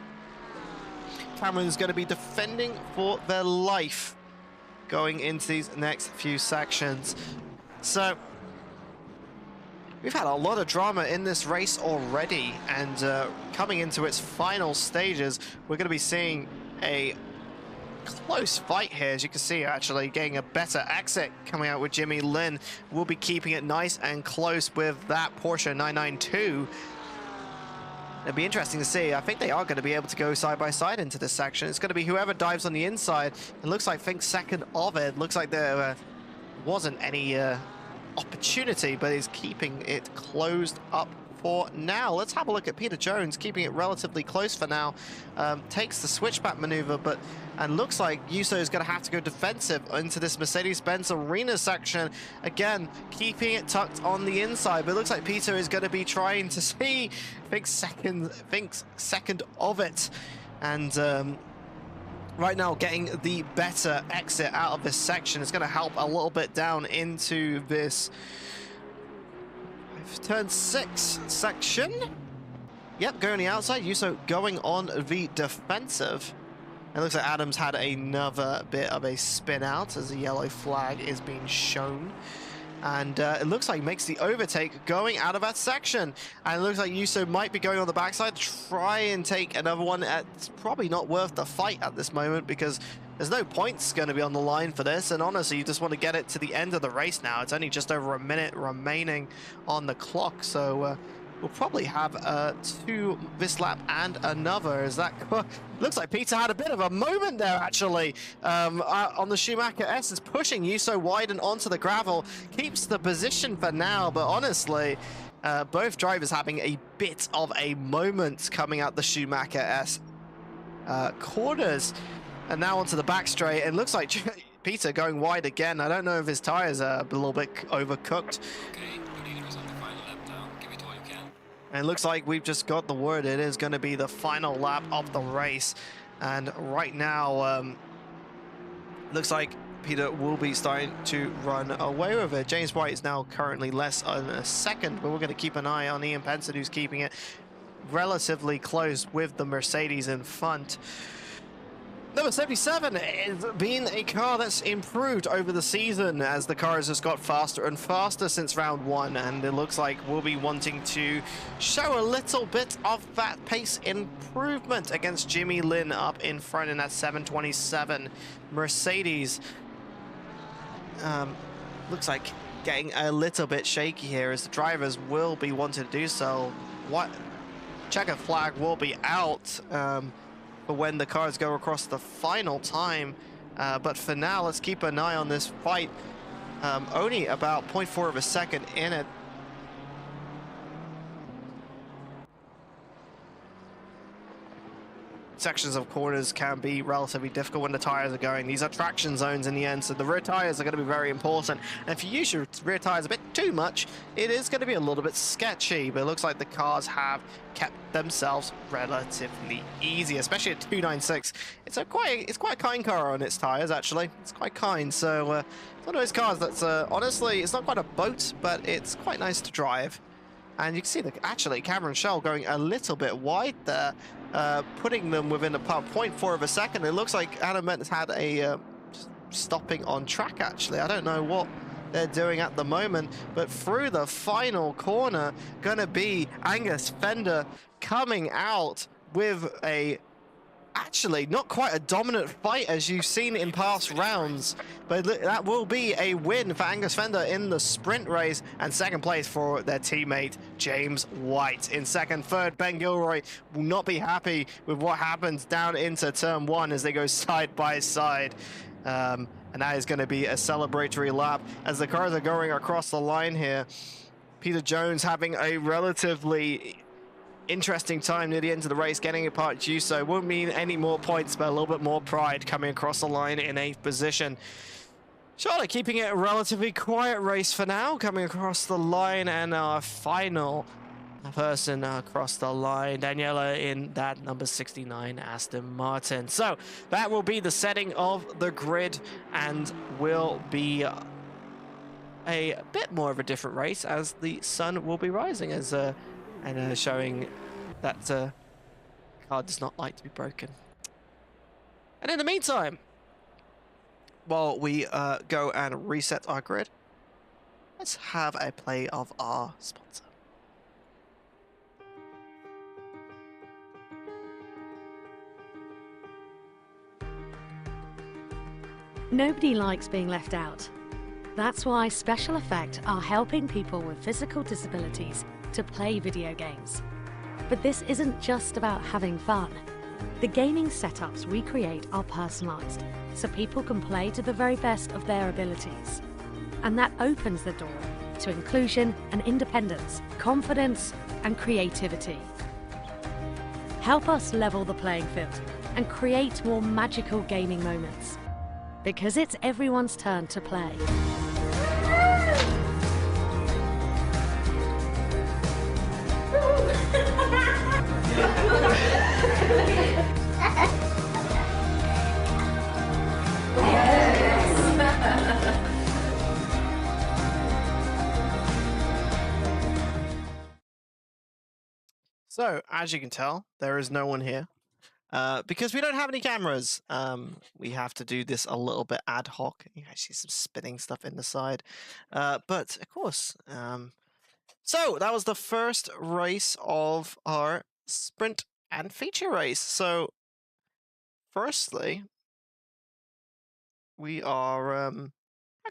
Cameron's going to be defending for their life going into these next few sections. So we've had a lot of drama in this race already, and coming into its final stages, we're going to be seeing a close fight here. As you can see, actually getting a better exit coming out with Jimmy Lin. Will be keeping it nice and close with that Porsche 992. It'll be interesting to see. I think they are going to be able to go side by side into this section. It's going to be whoever dives on the inside. It looks like Fink's second of it. Looks like there wasn't any opportunity, but is keeping it closed up for now. Let's have a look at Peter Jones, keeping it relatively close for now. Takes the switchback maneuver, and looks like Yuso is going to have to go defensive into this Mercedes-Benz Arena section. Again, keeping it tucked on the inside, but it looks like Peter is going to be trying to see Fink's second of it. And right now, getting the better exit out of this section is going to help a little bit down into this turn 6 section. Yep, going on the outside. Yuso going on the defensive. It looks like Adams had another bit of a spin out as the yellow flag is being shown. And it looks like he makes the overtake going out of that section. And it looks like Yuso might be going on the backside to try and take another one. It's probably not worth the fight at this moment because there's no points going to be on the line for this. And honestly, you just want to get it to the end of the race now. It's only just over a minute remaining on the clock. So we'll probably have 2 this lap and another. As that looks like Peter had a bit of a moment there actually on the Schumacher S. Is pushing Yuso wide and onto the gravel, keeps the position for now, but honestly both drivers having a bit of a moment coming out the Schumacher S corners. And now onto the back straight, and looks like Peter going wide again. I don't know if his tires are a little bit overcooked. Okay, your leader is on the final lap now. Give it all you can. And it looks like we've just got the word. It is going to be the final lap of the race. And right now, looks like Peter will be starting to run away with it. James White is now currently less than a second, but we're going to keep an eye on Ian Penson, who's keeping it relatively close with the Mercedes in front. Number 77 has been a car that's improved over the season as the car has just got faster and faster since round 1, and it looks like we'll be wanting to show a little bit of that pace improvement against Jimmy Lin up in front in that 727 Mercedes. Looks like getting a little bit shaky here as the drivers will be wanting to do so. What checkered flag will be out for when the cars go across the final time. But for now, let's keep an eye on this fight. Only about 0.4 of a second in it. Sections of corners can be relatively difficult when the tires are going. These are traction zones in the end, so the rear tires are going to be very important. And if you use your rear tires a bit too much, it is going to be a little bit sketchy. But it looks like the cars have kept themselves relatively easy, especially at 296. It's quite a kind car on its tires, actually. It's quite kind. So it's one of those cars that's honestly, it's not quite a boat, but it's quite nice to drive. And you can see actually Cameron Shell going a little bit wide there, putting them within about 0.4 of a second. It looks like Adam Benton's had a stopping on track, actually. I don't know what they're doing at the moment, but through the final corner, gonna be Angus Fender coming out with a actually not quite a dominant fight as you've seen in past rounds, but that will be a win for Angus Fender in the sprint race, and second place for their teammate James White. In second, third, Ben Gilroy will not be happy with what happens down into turn one as they go side by side. And that is going to be a celebratory lap as the cars are going across the line here. Peter Jones having a relatively interesting time near the end of the race, getting it part due, so won't mean any more points, but a little bit more pride coming across the line in 8th position. Charlotte keeping it a relatively quiet race for now, coming across the line, and our final person across the line, Daniela in that number 69 Aston Martin. So that will be the setting of the grid and will be a bit more of a different race as the sun will be rising as and showing that car does not like to be broken. And in the meantime, while we go and reset our grid, let's have a play of our sponsor. Nobody likes being left out. That's why Special Effect are helping people with physical disabilities to play video games. But this isn't just about having fun. The gaming setups we create are personalized, so people can play to the very best of their abilities. And that opens the door to inclusion and independence, confidence and creativity. Help us level the playing field and create more magical gaming moments. Because it's everyone's turn to play. So, as you can tell, there is no one here. Because we don't have any cameras, we have to do this a little bit ad hoc. You guys see some spinning stuff in the side. But, of course, so that was the first race of our sprint and feature race. So, firstly, we are, how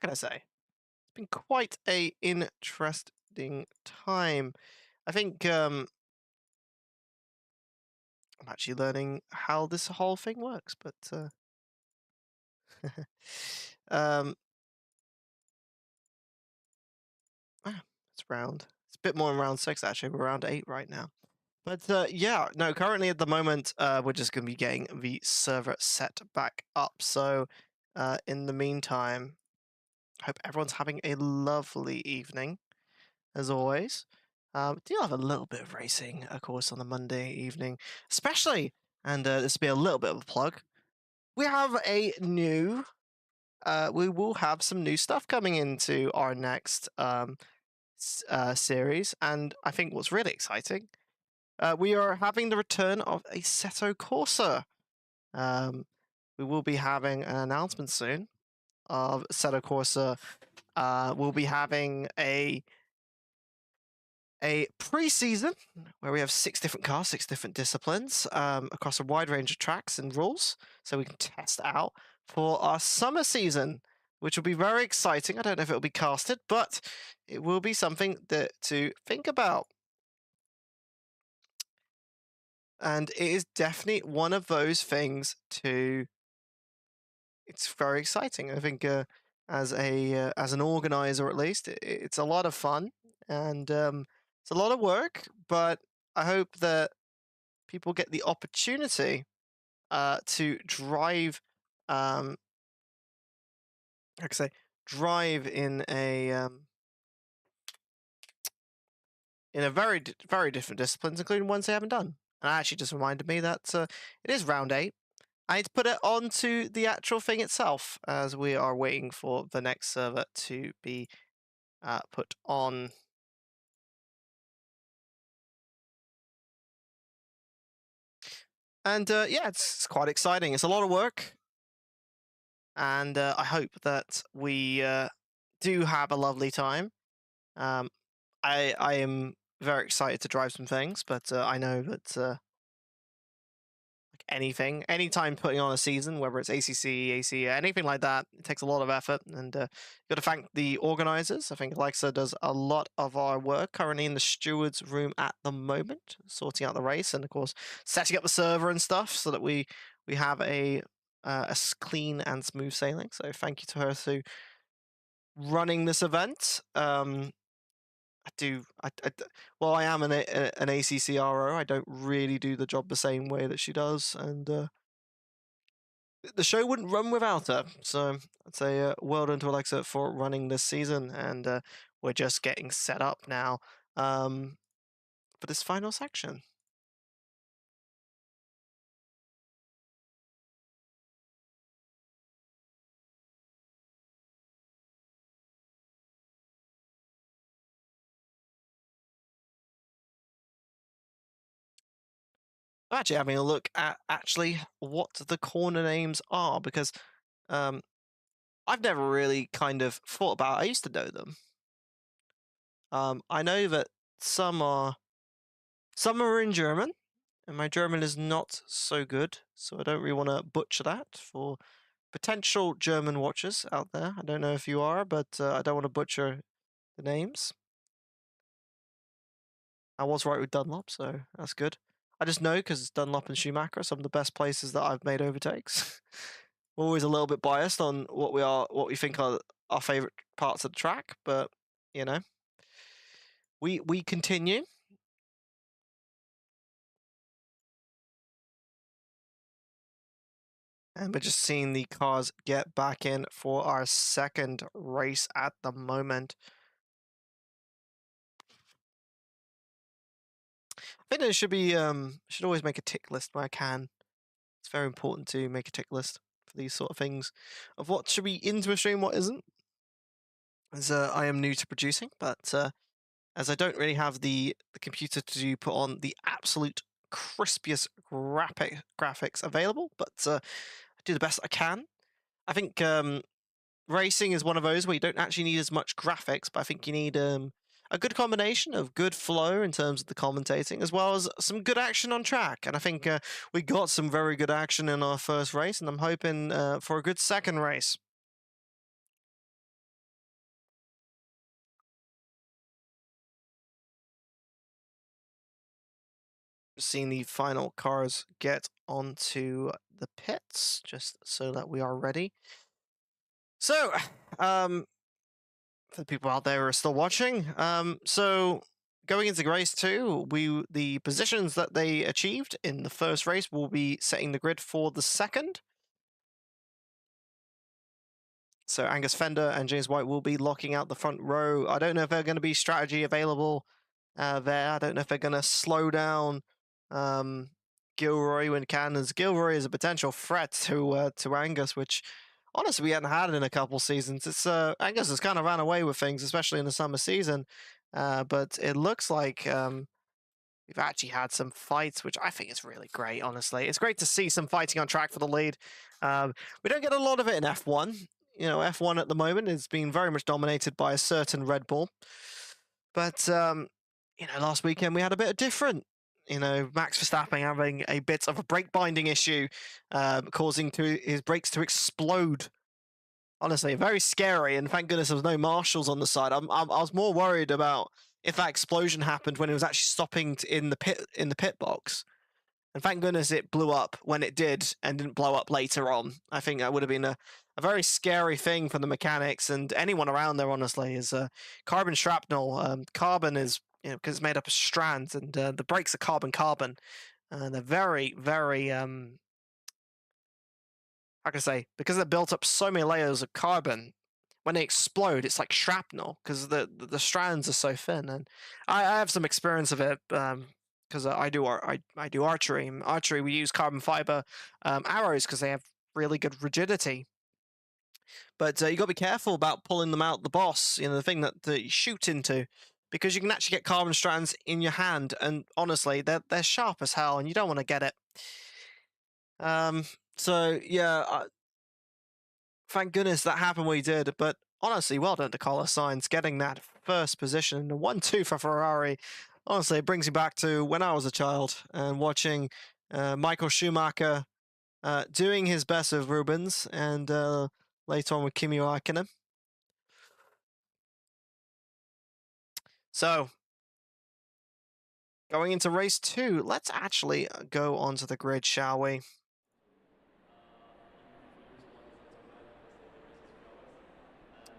can I say? It's been quite a interesting time. I think, I'm actually learning how this whole thing works, but it's round. It's a bit more in round 6 actually. We're round 8 right now. But yeah, no. Currently at the moment, we're just going to be getting the server set back up. So in the meantime, I hope everyone's having a lovely evening, as always. Do have a little bit of racing, of course, on the Monday evening, especially. And this will be a little bit of a plug. We have a new, we will have some new stuff coming into our next series. And I think what's really exciting, we are having the return of a Assetto Corsa. We will be having an announcement soon of Assetto Corsa. We'll be having a pre-season where we have 6 different cars, 6 different disciplines across a wide range of tracks and rules, so we can test out for our summer season, which will be very exciting. I don't know if it will be casted, but it will be something to think about. And it is definitely one of those things it's very exciting. I think as an organizer, at least, it's a lot of fun, and it's a lot of work, but I hope that people get the opportunity to drive, like I say, drive in a very different disciplines, including ones they haven't done. And that actually just reminded me that it is round 8. I need to put it onto the actual thing itself as we are waiting for the next server to be put on. And yeah, it's quite exciting. It's a lot of work. And I hope that we do have a lovely time. I am very excited to drive some things, but I know that like anything. Anytime putting on a season, whether it's ACC, AC, anything like that, it takes a lot of effort. And you've got to thank the organizers. I think Alexa does a lot of our work currently in the stewards room at the moment, sorting out the race and, of course, setting up the server and stuff so that we have a clean and smooth sailing. So thank you to her to running this event. Well, I am an ACC RO. I don't really do the job the same way that she does, and the show wouldn't run without her. So I'd say well done to Alexa for running this season, and we're just getting set up now for this final section. Actually, having a look at what the corner names are, because I've never really kind of thought about. I used to know them. I know that some are in German, and my German is not so good, so I don't really want to butcher that for potential German watchers out there. I don't know if you are, but I don't want to butcher the names. I was right with Dunlop, so that's good. I just know because Dunlop and Schumacher are some of the best places that I've made overtakes. We're always a little bit biased on what we think are our favorite parts of the track, but you know, we continue. And we're just seeing the cars get back in for our second race at the moment. I think there should be should always make a tick list where I can. It's very important to make a tick list for these sort of things of what should be into a stream, what isn't. As I am new to producing, but as I don't really have the computer to put on the absolute crispiest graphics available, but I do the best I can. I think racing is one of those where you don't actually need as much graphics, but I think you need a good combination of good flow in terms of the commentating, as well as some good action on track. And I think we got some very good action in our first race, and I'm hoping for a good second race. Seeing the final cars get onto the pits, just so that we are ready. So, for the people out there who are still watching, so going into race 2, the positions that they achieved in the first race will be setting the grid for the second. So Angus Fender and James White will be locking out the front row. I don't know if they're going to be strategy available there. I don't know if they're going to slow down Gilroy when can, as Gilroy is a potential threat to Angus, which honestly we hadn't had in a couple seasons. It's Angus has kind of ran away with things, especially in the summer season. But it looks like we've actually had some fights, which I think is really great, honestly. It's great to see some fighting on track for the lead. We don't get a lot of it in F1. You know, F1 at the moment is being very much dominated by a certain Red Bull. But, you know, last weekend we had a bit of different. You know, Max Verstappen having a bit of a brake binding issue, causing his brakes to explode. Honestly, very scary, and thank goodness there was no marshals on the side. I was more worried about if that explosion happened when it was actually stopping in the pit box. And thank goodness it blew up when it did and didn't blow up later on. I think that would have been a very scary thing for the mechanics and anyone around there, honestly, is carbon shrapnel. Carbon is, you know, because it's made up of strands, and the brakes are carbon. They're very, very, how can I say, because they're built up so many layers of carbon, when they explode, it's like shrapnel because the strands are so thin. And I have some experience of it because I do archery. In archery, we use carbon fiber arrows because they have really good rigidity. But you got to be careful about pulling them out the boss, you know, the thing that you shoot into, because you can actually get carbon strands in your hand, and honestly, they're sharp as hell, and you don't want to get it. So yeah, thank goodness that happened when he did. But honestly, well done to Carlos Sainz getting that first position and the 1-2 for Ferrari. Honestly, it brings me back to when I was a child and watching Michael Schumacher doing his best with Rubens, and later on with Kimi Räikkönen. So, going into race 2, let's actually go onto the grid, shall we?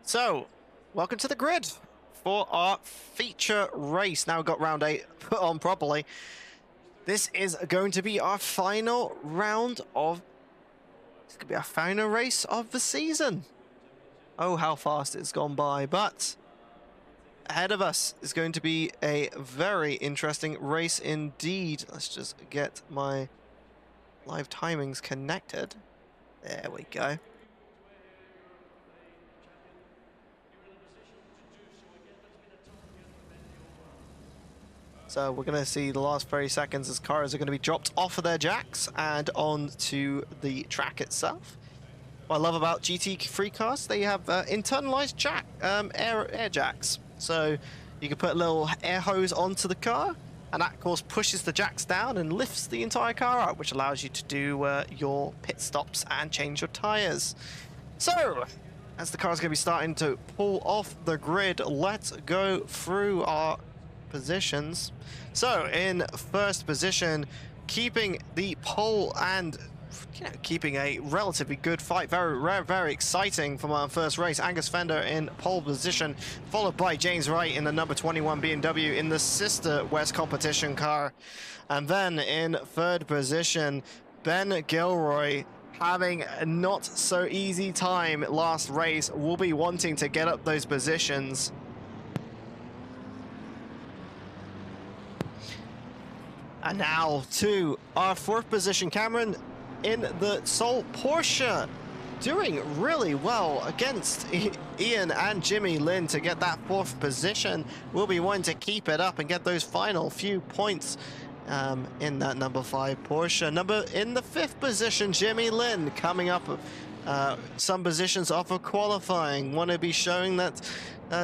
So, welcome to the grid for our feature race. Now we've got round 8 put on properly. This is going to be our final round of... This could be our final race of the season. Oh, how fast it's gone by. But ahead of us is going to be a very interesting race indeed. Let's just get my live timings connected. There we go. So we're going to see the last 30 seconds as cars are going to be dropped off of their jacks and onto the track itself. What I love about GT3 cars, they have internalized jack, air jacks. So you can put a little air hose onto the car, and that, of course, pushes the jacks down and lifts the entire car up, which allows you to do your pit stops and change your tires. So, as the car's going to be starting to pull off the grid, let's go through our positions. So in first position, keeping the pole and keeping a relatively good fight, very exciting from our first race. Angus Fender in pole position, followed by James Wright in the number 21 BMW in the sister West competition car. And then in third position, Ben Gilroy, having a not so easy time last race, will be wanting to get up those positions. And now to our fourth position, Cameron in the Sol Porsche, doing really well against Ian and Jimmy Lin to get that fourth position. We'll be wanting to keep it up and get those final few points in that number 5 Porsche. In the fifth position, Jimmy Lin coming up some positions off of qualifying. Want to be showing that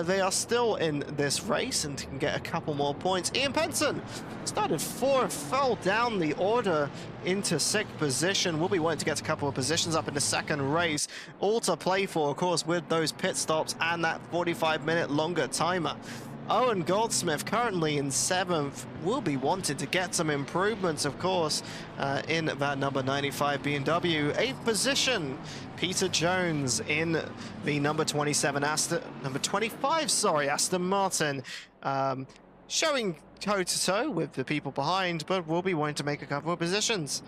they are still in this race and can get a couple more points. Ian Penson started 4th, fell down the order into 6th position. We'll be wanting to get a couple of positions up in the second race. All to play for, of course, with those pit stops and that 45-minute longer timer. Owen Goldsmith currently in 7th, will be wanting to get some improvements, of course, in that number 95 BMW. 8th position, Peter Jones in the number 25, Aston Martin, showing toe-to-toe with the people behind, but will be wanting to make a couple of positions.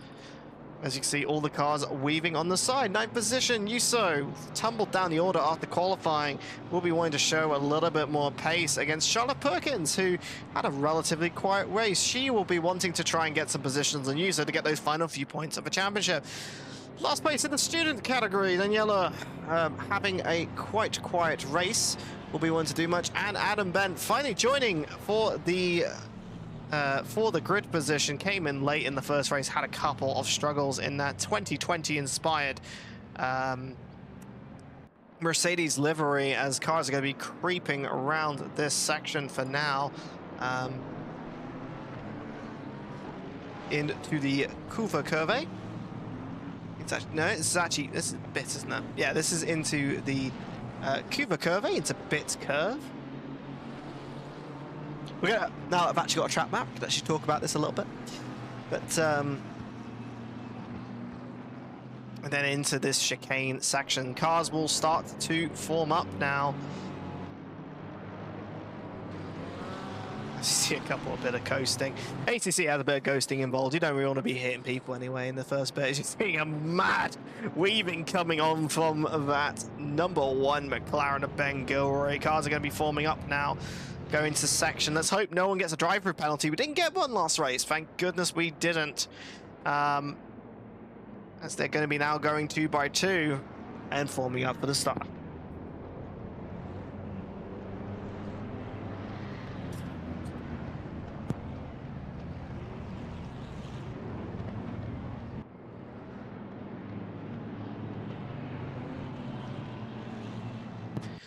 As you can see, all the cars weaving on the side. 9th position, Yuso tumbled down the order after qualifying. Will be wanting to show a little bit more pace against Charlotte Perkins, who had a relatively quiet race. She will be wanting to try and get some positions on Yuso to get those final few points of the championship. Last place in the student category, Daniela having a quite quiet race. Will be wanting to do much. And Adam Bent finally joining for the grid position, came in late in the first race, had a couple of struggles in that 2020 inspired Mercedes livery, as cars are going to be creeping around this section for now into the Couva Curve. This is bit, isn't it? Yeah, this is into the Couva Curve. It's a bit curve. Now that I've actually got a track map, we can actually talk about this a little bit. But and then into this chicane section, cars will start to form up now. I see a bit of coasting. ACC has a bit of ghosting involved. You don't really want to be hitting people anyway in the first bit. You're seeing a mad weaving coming on from that number 1 McLaren of Ben Gilroy. Cars are going to be forming up now. Go into section. Let's hope no one gets a drive-through penalty. We didn't get one last race. Thank goodness we didn't. As they're going to be now going 2 by 2 and forming up for the start.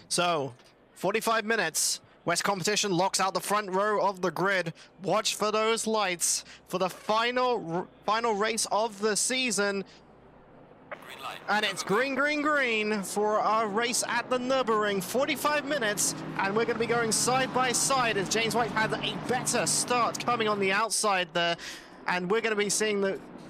So, 45 minutes. West Competition locks out the front row of the grid. Watch for those lights for the final race of the season. Green light. And it's green, green, green for our race at the Nurburing. 45 minutes, and we're going to be going side by side as James White had a better start coming on the outside there. And we're going to be seeing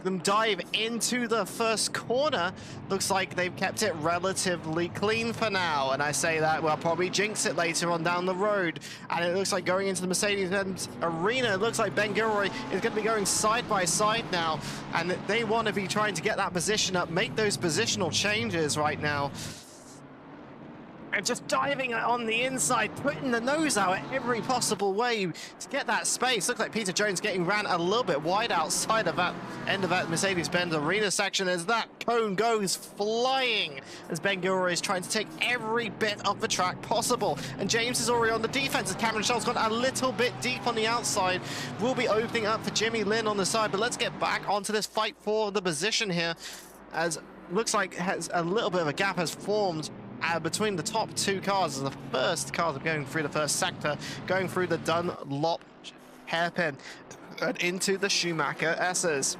them dive into the first corner. Looks like they've kept it relatively clean for now. And I say that, we'll probably jinx it later on down the road. And it looks like going into the Mercedes-Benz arena, it looks like Ben Gilroy is going to be going side by side now. And they want to be trying to get that position up, make those positional changes right now. And just diving on the inside, putting the nose out every possible way to get that space. Looks like Peter Jones getting ran a little bit wide outside of that end of that Mercedes-Benz arena section as that cone goes flying as Ben Gilroy is trying to take every bit of the track possible. And James is already on the defense as Cameron Schell's gone a little bit deep on the outside. We'll be opening up for Jimmy Lin on the side, but let's get back onto this fight for the position here as looks like has a little bit of a gap has formed between the top two cars. The first cars are going through the first sector, going through the Dunlop hairpin and into the Schumacher S's.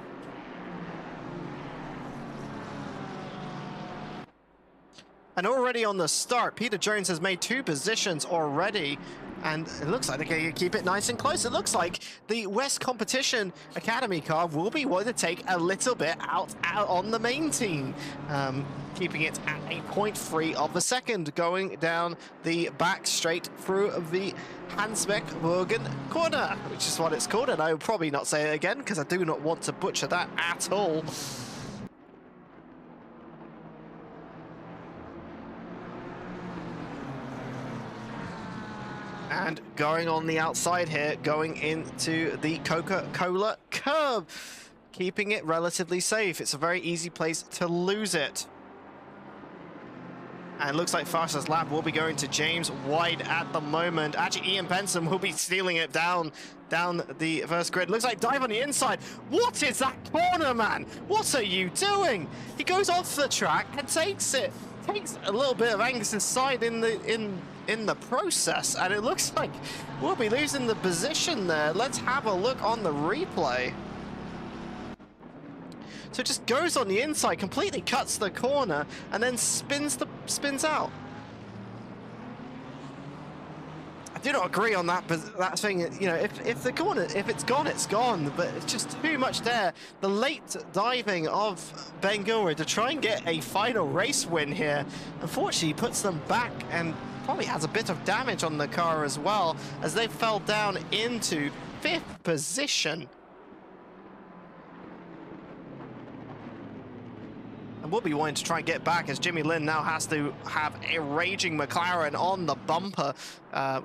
And already on the start, Peter Jones has made 2 positions already. And it looks like they're going to keep it nice and close. It looks like the West Competition Academy car will be wanting to take a little bit out on the main team. Keeping it at a 0.3 of a second, going down the back straight through the Hansbeck-Bergen corner, which is what it's called. And I will probably not say it again because I do not want to butcher that at all. And going on the outside here, going into the Coca-Cola curb, keeping it relatively safe. It's a very easy place to lose it. And it looks like fastest lap will be going to James White at the moment. Actually, Ian Benson will be stealing it down the first grid. Looks like dive on the inside. What is that corner, man? What are you doing? He goes off the track and takes it. Takes a little bit of Angus's side in the process, and it looks like we'll be losing the position there. Let's have a look on the replay. So it just goes on the inside, completely cuts the corner, and then spins out. I do not agree on that thing. You know, if the corner, if it's gone, it's gone. But it's just too much there. The late diving of Ben Gilroy to try and get a final race win here, unfortunately puts them back and probably has a bit of damage on the car as well, as they fell down into 5th position. And we'll be wanting to try and get back as Jimmy Lin now has to have a raging McLaren on the bumper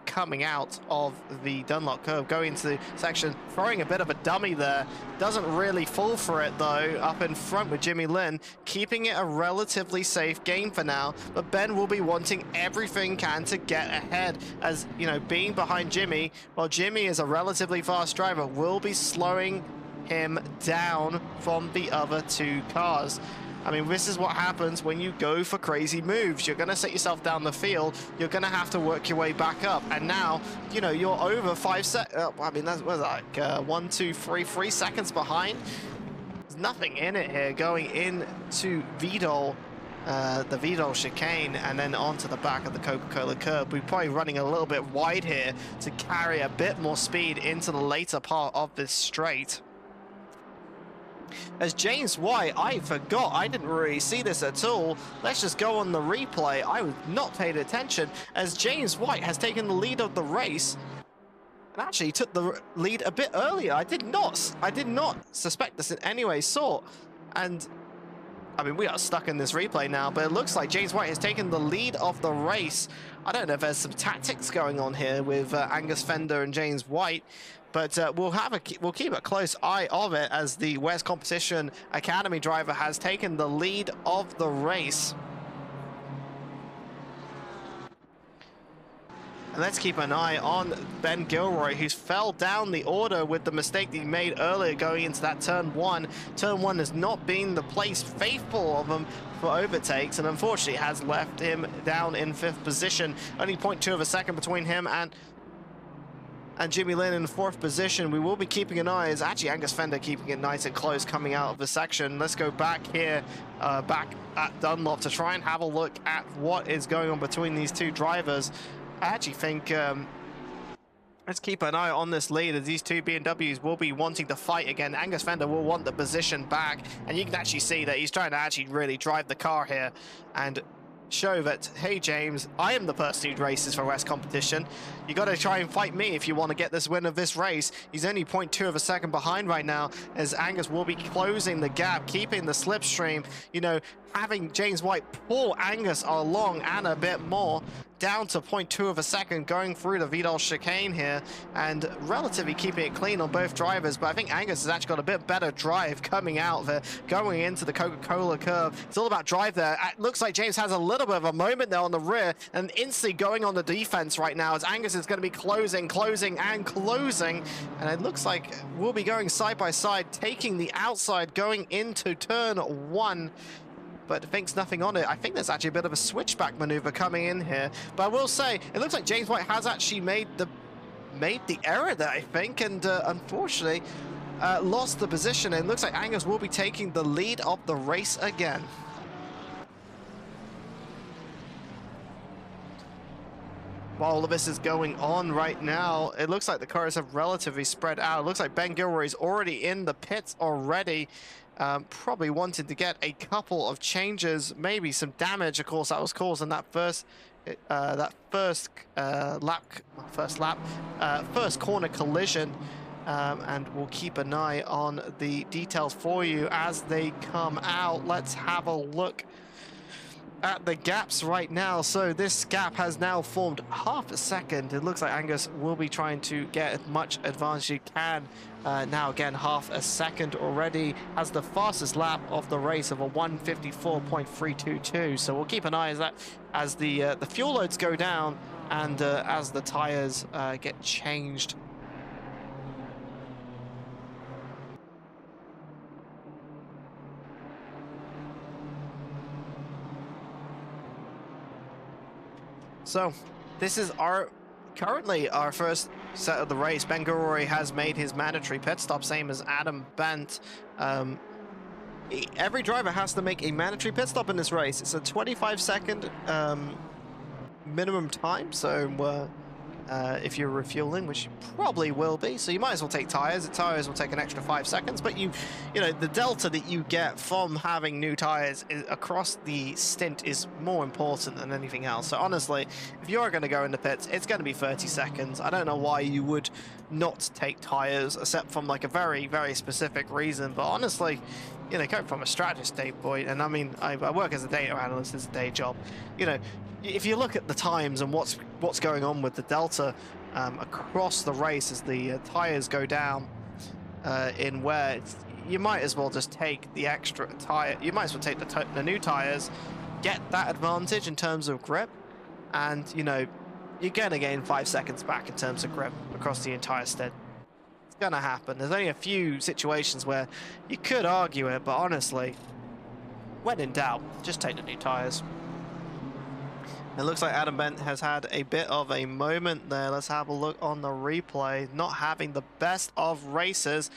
coming out of the Dunlop curve, going into the section, throwing a bit of a dummy there. Doesn't really fall for it though, up in front with Jimmy Lin, keeping it a relatively safe game for now. But Ben will be wanting everything can to get ahead, as you know, being behind Jimmy, while Jimmy is a relatively fast driver, will be slowing him down from the other 2 cars. I mean, this is what happens when you go for crazy moves. You're going to set yourself down the field. You're going to have to work your way back up. And now, you know, you're over 5 seconds. I mean, that's what like 1, 2, 3 seconds behind. There's nothing in it here going into Vidal, the Vidal chicane, and then onto the back of the Coca-Cola curb. We're probably running a little bit wide here to carry a bit more speed into the later part of this straight. As James White, I forgot, I didn't really see this at all. Let's just go on the replay. I was not paying attention as James White has taken the lead of the race and actually took the lead a bit earlier. I did not suspect this in any way, sort. And I mean, we are stuck in this replay now, but it looks like James White has taken the lead of the race. I don't know if there's some tactics going on here with Angus Fender and James White, but we'll keep a close eye of it as the West Competition Academy driver has taken the lead of the race. And let's keep an eye on Ben Gilroy, who's fell down the order with the mistake that he made earlier going into that turn 1. Turn 1 has not been the place faithful of him for overtakes, and unfortunately has left him down in 5th position. Only 0.2 of a second between him and and Jimmy Lin in 4th position. We will be keeping an eye. It's actually Angus Fender keeping it nice and close coming out of the section. Let's go back here, back at Dunlop to try and have a look at what is going on between these two drivers. I actually think let's keep an eye on this lead, as these two BMWs will be wanting to fight again. Angus Fender will want the position back, and you can actually see that he's trying to actually really drive the car here and show that, hey James, I am the person who races for West Competition. You got to try and fight me if you want to get this win of this race. He's only 0.2 of a second behind right now, as Angus will be closing the gap, keeping the slipstream, you know, having James White pull Angus along and a bit more, down to 0.2 of a second going through the Vidal chicane here, and relatively keeping it clean on both drivers. But I think Angus has actually got a bit better drive coming out there, going into the Coca-Cola curve. It's all about drive there. It looks like James has a little bit of a moment there on the rear, and instantly going on the defense right now, as Angus is going to be closing, and it looks like we'll be going side by side, taking the outside, going into turn 1. But thinks nothing on it. I think there's actually a bit of a switchback maneuver coming in here. But I will say, it looks like James White has actually made the error there, I think, and unfortunately lost the position. And it looks like Angus will be taking the lead of the race again. While all of this is going on right now, it looks like the cars have relatively spread out. It looks like Ben Gilroy's already in the pits already. Probably wanted to get a couple of changes, maybe some damage, of course, that was caused in that first corner collision. And we'll keep an eye on the details for you as they come out. Let's have a look at the gaps right now. So this gap has now formed half a second. It looks like Angus will be trying to get as much advantage he can. Now again, half a second already, has the fastest lap of the race of a 1:54.322. So we'll keep an eye as the fuel loads go down and as the tires get changed. So this is currently our first set of the race. Ben Gilroy has made his mandatory pit stop, same as Adam Bent. Every driver has to make a mandatory pit stop in this race. It's a 25-second minimum time, so if you're refueling, which you probably will be, so you might as well take tires. The tires will take an extra 5 seconds, but you know, the delta that you get from having new tires across the stint is more important than anything else. So honestly, if you're going to go into pits, it's going to be 30 seconds. I don't know why you would not take tires, except from like a very, very specific reason. But honestly, you know, coming from a strategy standpoint, and I mean, I work as a data analyst, it's a day job, you know, if you look at the times and what's going on with the delta across the race as the tires go down in wear, you might as well just take the extra tire. You might as well take the new tires, get that advantage in terms of grip, and you know, you're gonna gain 5 seconds back in terms of grip across the entire stint. It's gonna happen. There's only a few situations where you could argue it, but honestly, when in doubt, just take the new tires. It looks like Adam Bent has had a bit of a moment there. Let's have a look on the replay. Not having the best of races.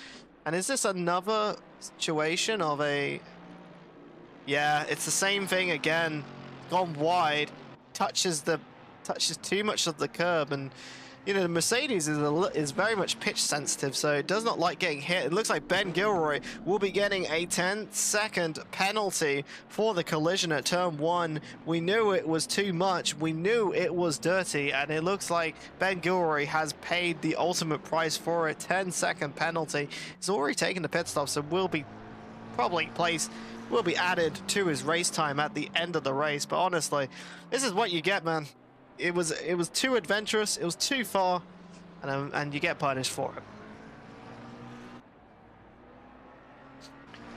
And is this another situation of a... Yeah, it's the same thing again. Gone wide. Touches too much of the curb. And, you know, the Mercedes is very much pitch sensitive, so it does not like getting hit. It looks like Ben Gilroy will be getting a 10-second penalty for the collision at turn 1. We knew it was too much. We knew it was dirty, and it looks like Ben Gilroy has paid the ultimate price for it. 10-second penalty. He's already taken the pit stop, so will be added to his race time at the end of the race. But honestly, this is what you get, man. It was too adventurous, it was too far, and you get punished for it.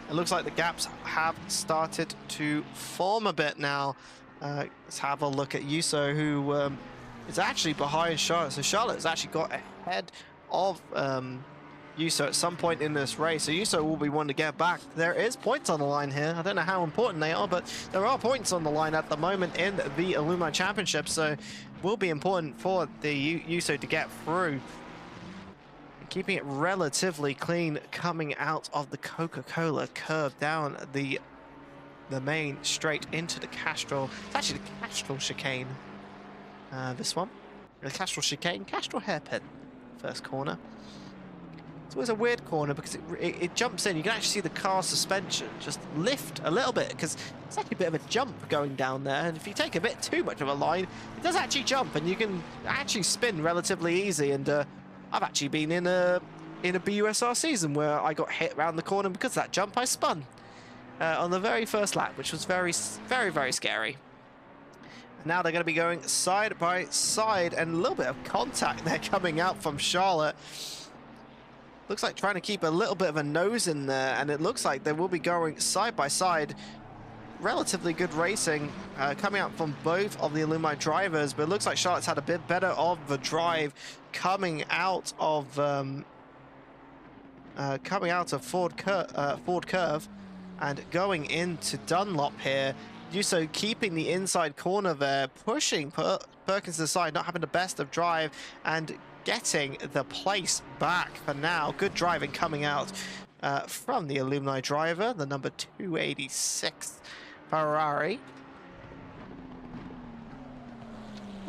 It looks like the gaps have started to form a bit now. Let's have a look at Yuso, who is actually behind Charlotte. So Charlotte has actually got ahead of Yuso at some point in this race. So Yuso will be one to get back. There is points on the line here. I don't know how important they are, but there are points on the line at the moment in the Illumine Championship. So will be important for the Yuso to get through. keeping it relatively clean coming out of the Coca-Cola curve down the main straight into the Castrol. It's actually the Castrol chicane. This one. The Castrol chicane, Castrol hairpin. First corner. It's always a weird corner because it jumps in. You can actually see the car suspension just lift a little bit because it's actually a bit of a jump going down there. And if you take a bit too much of a line, it does actually jump and you can actually spin relatively easy. And I've actually been in a BUSR season where I got hit around the corner because of that jump. I spun on the very first lap, which was very, very scary. Now they're going to be going side by side and a little bit of contact there coming out from Charlotte. Looks like trying to keep a little bit of a nose in there, and it looks like they will be going side by side. Relatively good racing coming out from both of the alumni drivers, but it looks like Charlotte's had a bit better of the drive coming out of Ford Curve and going into Dunlop here. Yuso keeping the inside corner there, pushing Perkins to the side, not having the best of drive, and getting the place back for now. Good driving coming out from the alumni driver, the number 286 Ferrari.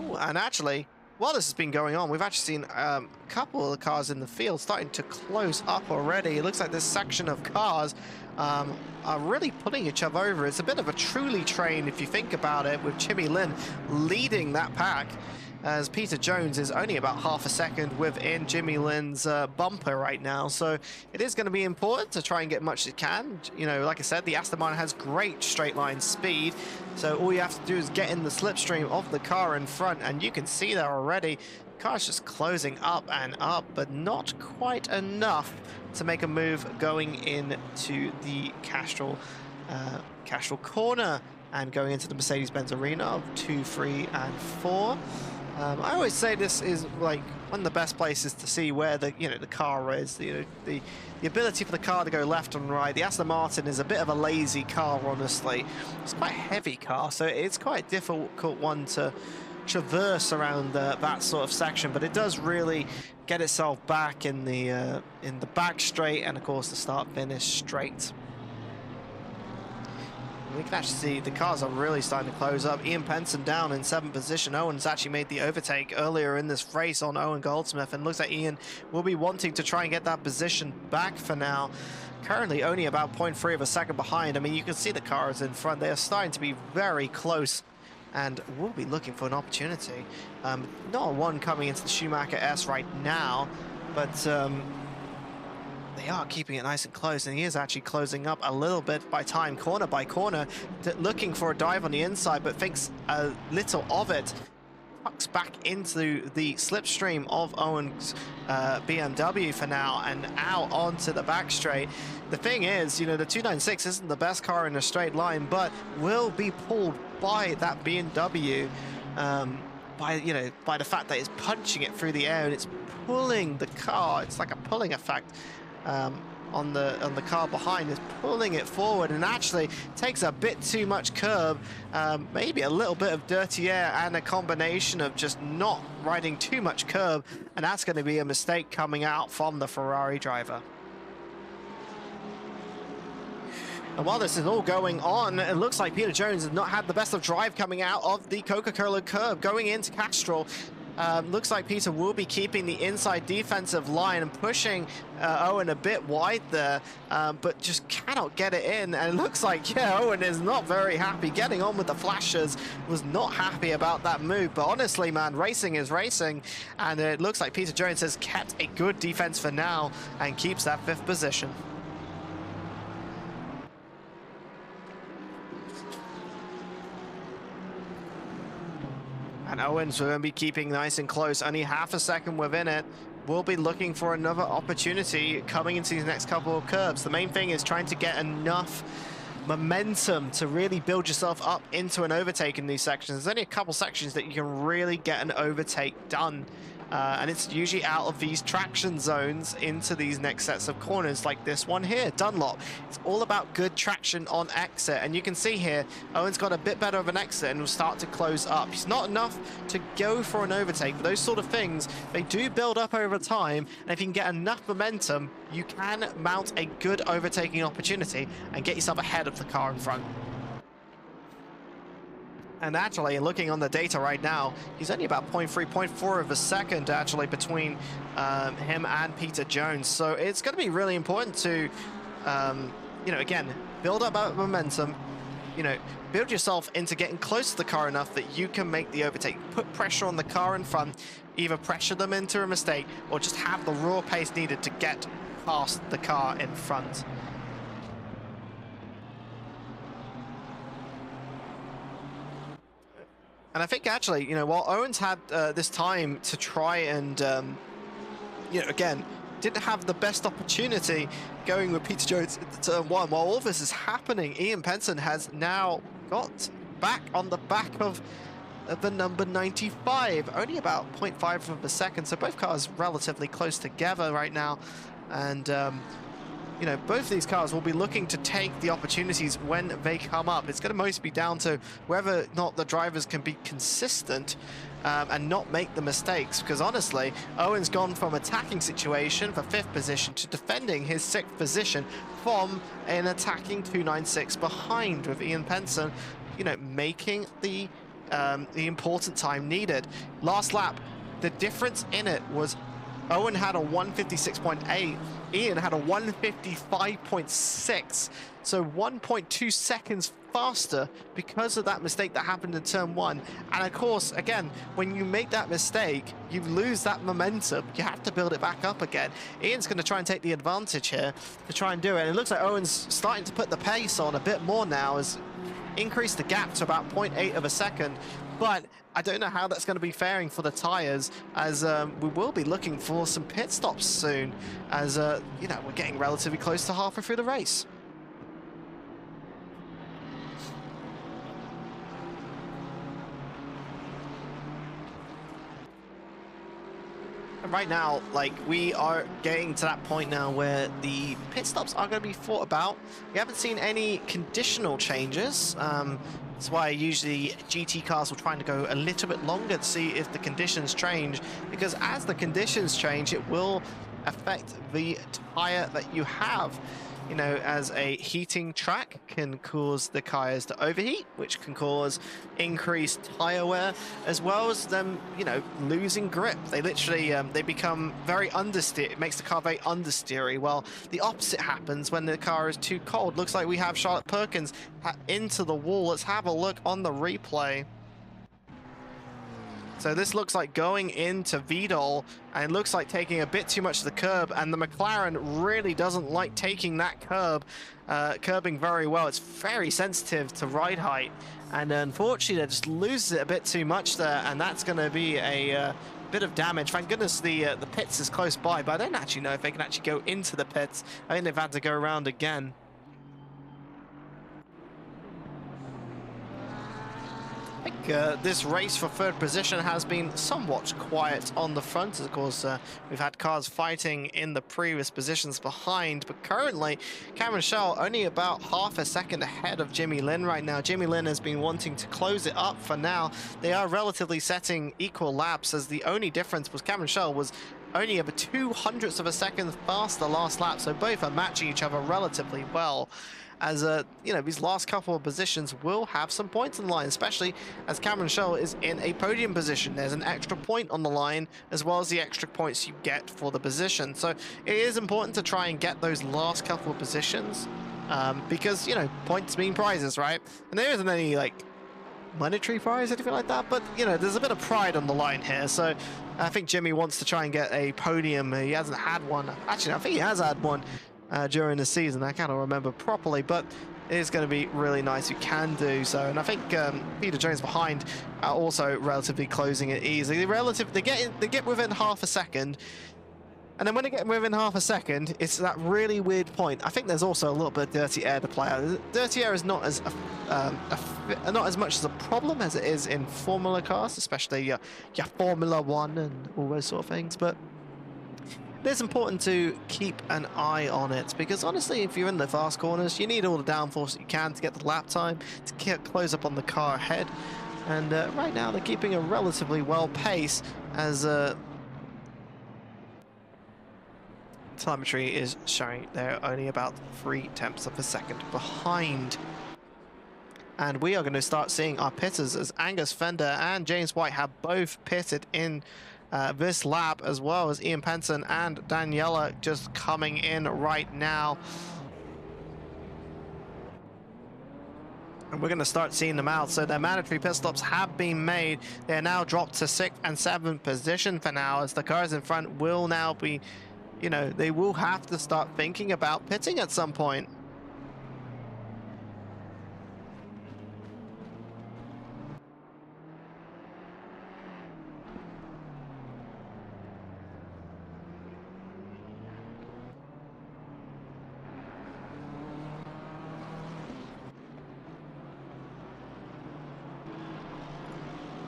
Ooh, and actually, while this has been going on, we've actually seen a couple of the cars in the field starting to close up already. It looks like this section of cars are really putting each other over. It's a bit of a truly train if you think about it, with Jimmy Lin leading that pack, as Peter Jones is only about half a second within Jimmy Lin's bumper right now. So it is going to be important to try and get much as you can. You know, like I said, the Aston Martin has great straight line speed. So all you have to do is get in the slipstream of the car in front, and you can see there already. The car's just closing up and up, but not quite enough to make a move going into the Castrol corner and going into the Mercedes-Benz arena of 2, 3, and 4. I always say this is like one of the best places to see where the car is. The ability for the car to go left and right. The Aston Martin is a bit of a lazy car, honestly. It's quite a heavy car, so it's quite a difficult one to traverse around that sort of section. But it does really get itself back in the back straight, and of course the start-finish straight. We can actually see the cars are really starting to close up. Ian Penson down in 7th position. Owen's actually made the overtake earlier in this race on Owen Goldsmith, and looks like Ian will be wanting to try and get that position back for now. Currently only about 0.3 of a second behind. I mean, you can see the cars in front. They are starting to be very close and will be looking for an opportunity. Not one coming into the Schumacher S right now, but they are keeping it nice and close, and he is actually closing up a little bit by time, corner by corner, looking for a dive on the inside, but thinks a little of it. Tucks back into the slipstream of Owen's BMW for now, and out onto the back straight. The thing is, you know, the 296 isn't the best car in a straight line, but will be pulled by that BMW, by the fact that it's punching it through the air and it's pulling the car. It's like a pulling effect on the car behind, is pulling it forward, and actually takes a bit too much curb, maybe a little bit of dirty air and a combination of just not riding too much curb, and that's going to be a mistake coming out from the Ferrari driver. And while this is all going on, it looks like Peter Jones has not had the best of drive coming out of the Coca-Cola curve going into Castrol. Looks like Peter will be keeping the inside defensive line and pushing Owen a bit wide there, but just cannot get it in. And it looks like, yeah, Owen is not very happy. Getting on with the flashers, was not happy about that move. But honestly, man, racing is racing. And it looks like Peter Jones has kept a good defense for now and keeps that 5th position. And Owens will be keeping nice and close, only half a second within it. We'll be looking for another opportunity coming into these next couple of curves. The main thing is trying to get enough momentum to really build yourself up into an overtake in these sections. There's only a couple sections that you can really get an overtake done and it's usually out of these traction zones into these next sets of corners like this one here, Dunlop. It's all about good traction on exit, and you can see here Owen's got a bit better of an exit and will start to close up. He's not enough to go for an overtake, but those sort of things, they do build up over time, and if you can get enough momentum, you can mount a good overtaking opportunity and get yourself ahead of the car in front. And actually, looking on the data right now, he's only about 0.3, 0.4 of a second actually between him and Peter Jones. So it's going to be really important to, you know, again, build up that momentum, you know, build yourself into getting close to the car enough that you can make the overtake. Put pressure on the car in front, either pressure them into a mistake or just have the raw pace needed to get past the car in front. And I think actually, you know, while Owens had this time to try and, you know, again, didn't have the best opportunity going with Peter Jones into turn one. While all this is happening, Ian Penson has now got back on the back of the number 95, only about 0.5 of a second. So both cars relatively close together right now. And, you know, both of these cars will be looking to take the opportunities when they come up. It's going to mostly be down to whether or not the drivers can be consistent and not make the mistakes. Because honestly, Owen's gone from attacking situation for 5th position to defending his 6th position from an attacking 296 behind, with Ian Penson, you know, making the important time needed. Last lap, the difference in it was Owen had a 156.8, Ian had a 155.6, so 1.2 seconds faster because of that mistake that happened in turn one. And of course, again, when you make that mistake, you lose that momentum. You have to build it back up again. Ian's going to try and take the advantage here to try and do it. And it looks like Owen's starting to put the pace on a bit more now, as increased the gap to about 0.8 of a second. But I don't know how that's going to be faring for the tyres, as we will be looking for some pit stops soon, as you know, we're getting relatively close to halfway through the race. And right now, like, we are getting to that point now where the pit stops are going to be thought about. We haven't seen any conditional changes. That's why usually GT cars will try to go a little bit longer to see if the conditions change, because as the conditions change, it will affect the tire that you have. You know, as a heating track can cause the tires to overheat, which can cause increased tire wear, as well as them, you know, losing grip. They literally, they become very understeer. It makes the car very understeery. Well, the opposite happens when the car is too cold. Looks like we have Charlotte Perkins into the wall. Let's have a look on the replay. So this looks like going into Vidal, and it looks like taking a bit too much of the curb, and the McLaren really doesn't like taking that curb, curbing very well. It's very sensitive to ride height, and unfortunately, it just loses it a bit too much there, and that's going to be a bit of damage. Thank goodness the pits is close by, but I don't actually know if they can actually go into the pits. I think they've had to go around again. I think this race for 3rd position has been somewhat quiet on the front. Of course, we've had cars fighting in the previous positions behind, but currently Cameron Schell only about half a second ahead of Jimmy Lin right now. Jimmy Lin has been wanting to close it up for now. They are relatively setting equal laps, as the only difference was Cameron Schell was only over 0.02 of a second faster last lap, so both are matching each other relatively well. As you know, these last couple of positions will have some points on the line, especially as Cameron Schell is in a podium position. There's an extra point on the line, as well as the extra points you get for the position. So it is important to try and get those last couple of positions, because, you know, points mean prizes, right? And there isn't any, like, monetary prize, anything like that, but, you know, there's a bit of pride on the line here. So I think Jimmy wants to try and get a podium. He hasn't had one. Actually, I think he has had one during the season. I cannot remember properly, but it is going to be really nice. You can do so, and I think Peter Jones behind are also relatively closing it easily. They get within half a second, And then when it gets within half a second, it's that really weird point. I think there's also a little bit of dirty air to play out. Dirty air is not as much as a problem as it is in Formula cars, especially your Formula 1 and all those sort of things. But it is important to keep an eye on it, because honestly, if you're in the fast corners, you need all the downforce that you can to get the lap time, to get close up on the car ahead. And right now, they're keeping a relatively well pace as telemetry is showing they're only about 3/10 of a second behind. And we are going to start seeing our pitters as Angus Fender and James White have both pitted in this lap, as well as Ian Penson and Daniela just coming in right now. And we're going to start seeing them out. So their mandatory pit stops have been made. They're now dropped to 6th and 7th position for now, as the cars in front will now be, you know, they will have to start thinking about pitting at some point.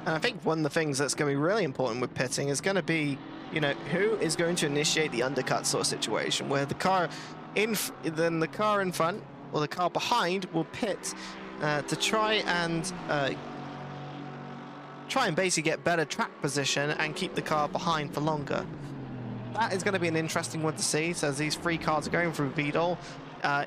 And I think one of the things that's going to be really important with pitting is going to be, you know, who is going to initiate the undercut sort of situation, where the car in front or the car behind will pit to try and basically get better track position and keep the car behind for longer. That is going to be an interesting one to see. So as these three cars are going through Vidal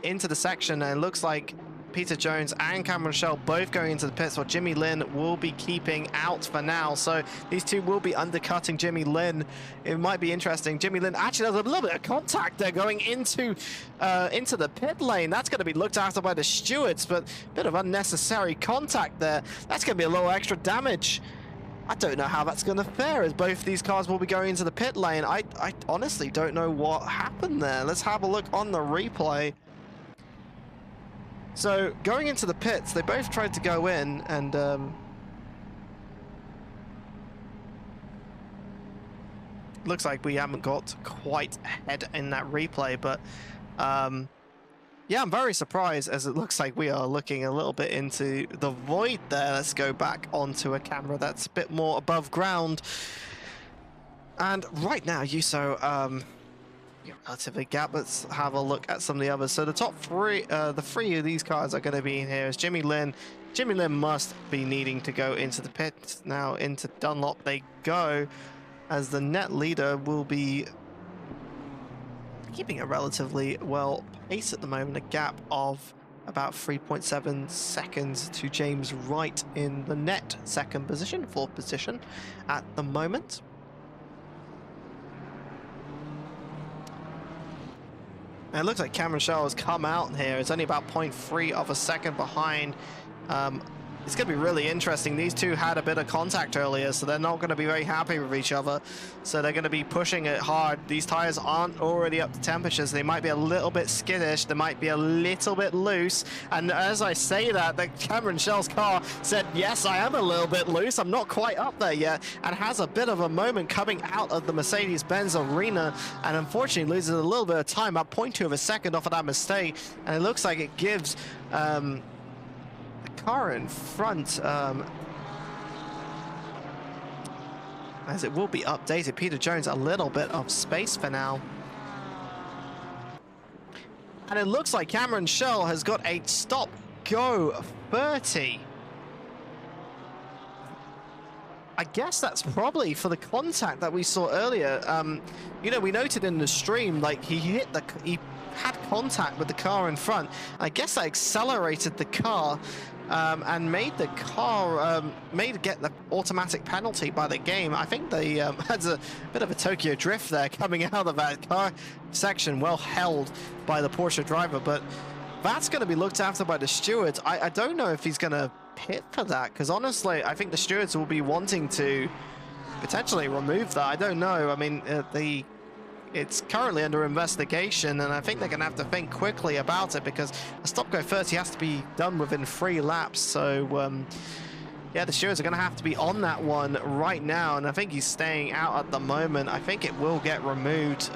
into the section, and it looks like Peter Jones and Cameron Shell both going into the pits, while Jimmy Lin will be keeping out for now. So these two will be undercutting Jimmy Lin. It might be interesting. Jimmy Lin actually has a little bit of contact there going into the pit lane. That's going to be looked after by the stewards, but a bit of unnecessary contact there. That's going to be a little extra damage. I don't know how that's going to fare, as both these cars will be going into the pit lane. I honestly don't know what happened there. Let's have a look on the replay. So, going into the pits, they both tried to go in, and looks like we haven't got quite ahead in that replay, but yeah, I'm very surprised, as it looks like we are looking a little bit into the void there. Let's go back onto a camera that's a bit more above ground. And right now, Yuso, relatively gap. Let's have a look at some of the others. So the top three, the three of these cars are going to be in here is Jimmy Lin. Jimmy Lin must be needing to go into the pit now. Into Dunlop they go, as the net leader will be keeping a relatively well pace at the moment, a gap of about 3.7 seconds to James Wright in the net second position, fourth position at the moment. And it looks like Cameron Shell has come out here. It's only about 0.3 of a second behind. It's going to be really interesting. These two had a bit of contact earlier, so they're not going to be very happy with each other. So they're going to be pushing it hard. These tires aren't already up to temperatures. They might be a little bit skittish. They might be a little bit loose. And as I say that, the Cameron Shell's car said, yes, I am a little bit loose. I'm not quite up there yet. And has a bit of a moment coming out of the Mercedes-Benz arena. And unfortunately loses a little bit of time, about 0.2 of a second off of that mistake. And it looks like it gives car in front, as it will be updated, Peter Jones a little bit of space for now. And it looks like Cameron Shell has got a stop go 30. I guess that's probably for the contact that we saw earlier. You know, we noted in the stream, like he had contact with the car in front. I guess that accelerated the car and made the car get the automatic penalty by the game. I think they had a bit of a Tokyo drift there coming out of that car section, well held by the Porsche driver, but that's going to be looked after by the stewards. I don't know if he's going to pit for that, because honestly, I think the stewards will be wanting to potentially remove that. I don't know. I mean, it's currently under investigation, and I think they're going to have to think quickly about it, because a stop go 30 has to be done within 3 laps. So yeah, the stewards are going to have to be on that one right now, and I think he's staying out at the moment. I think it will get removed.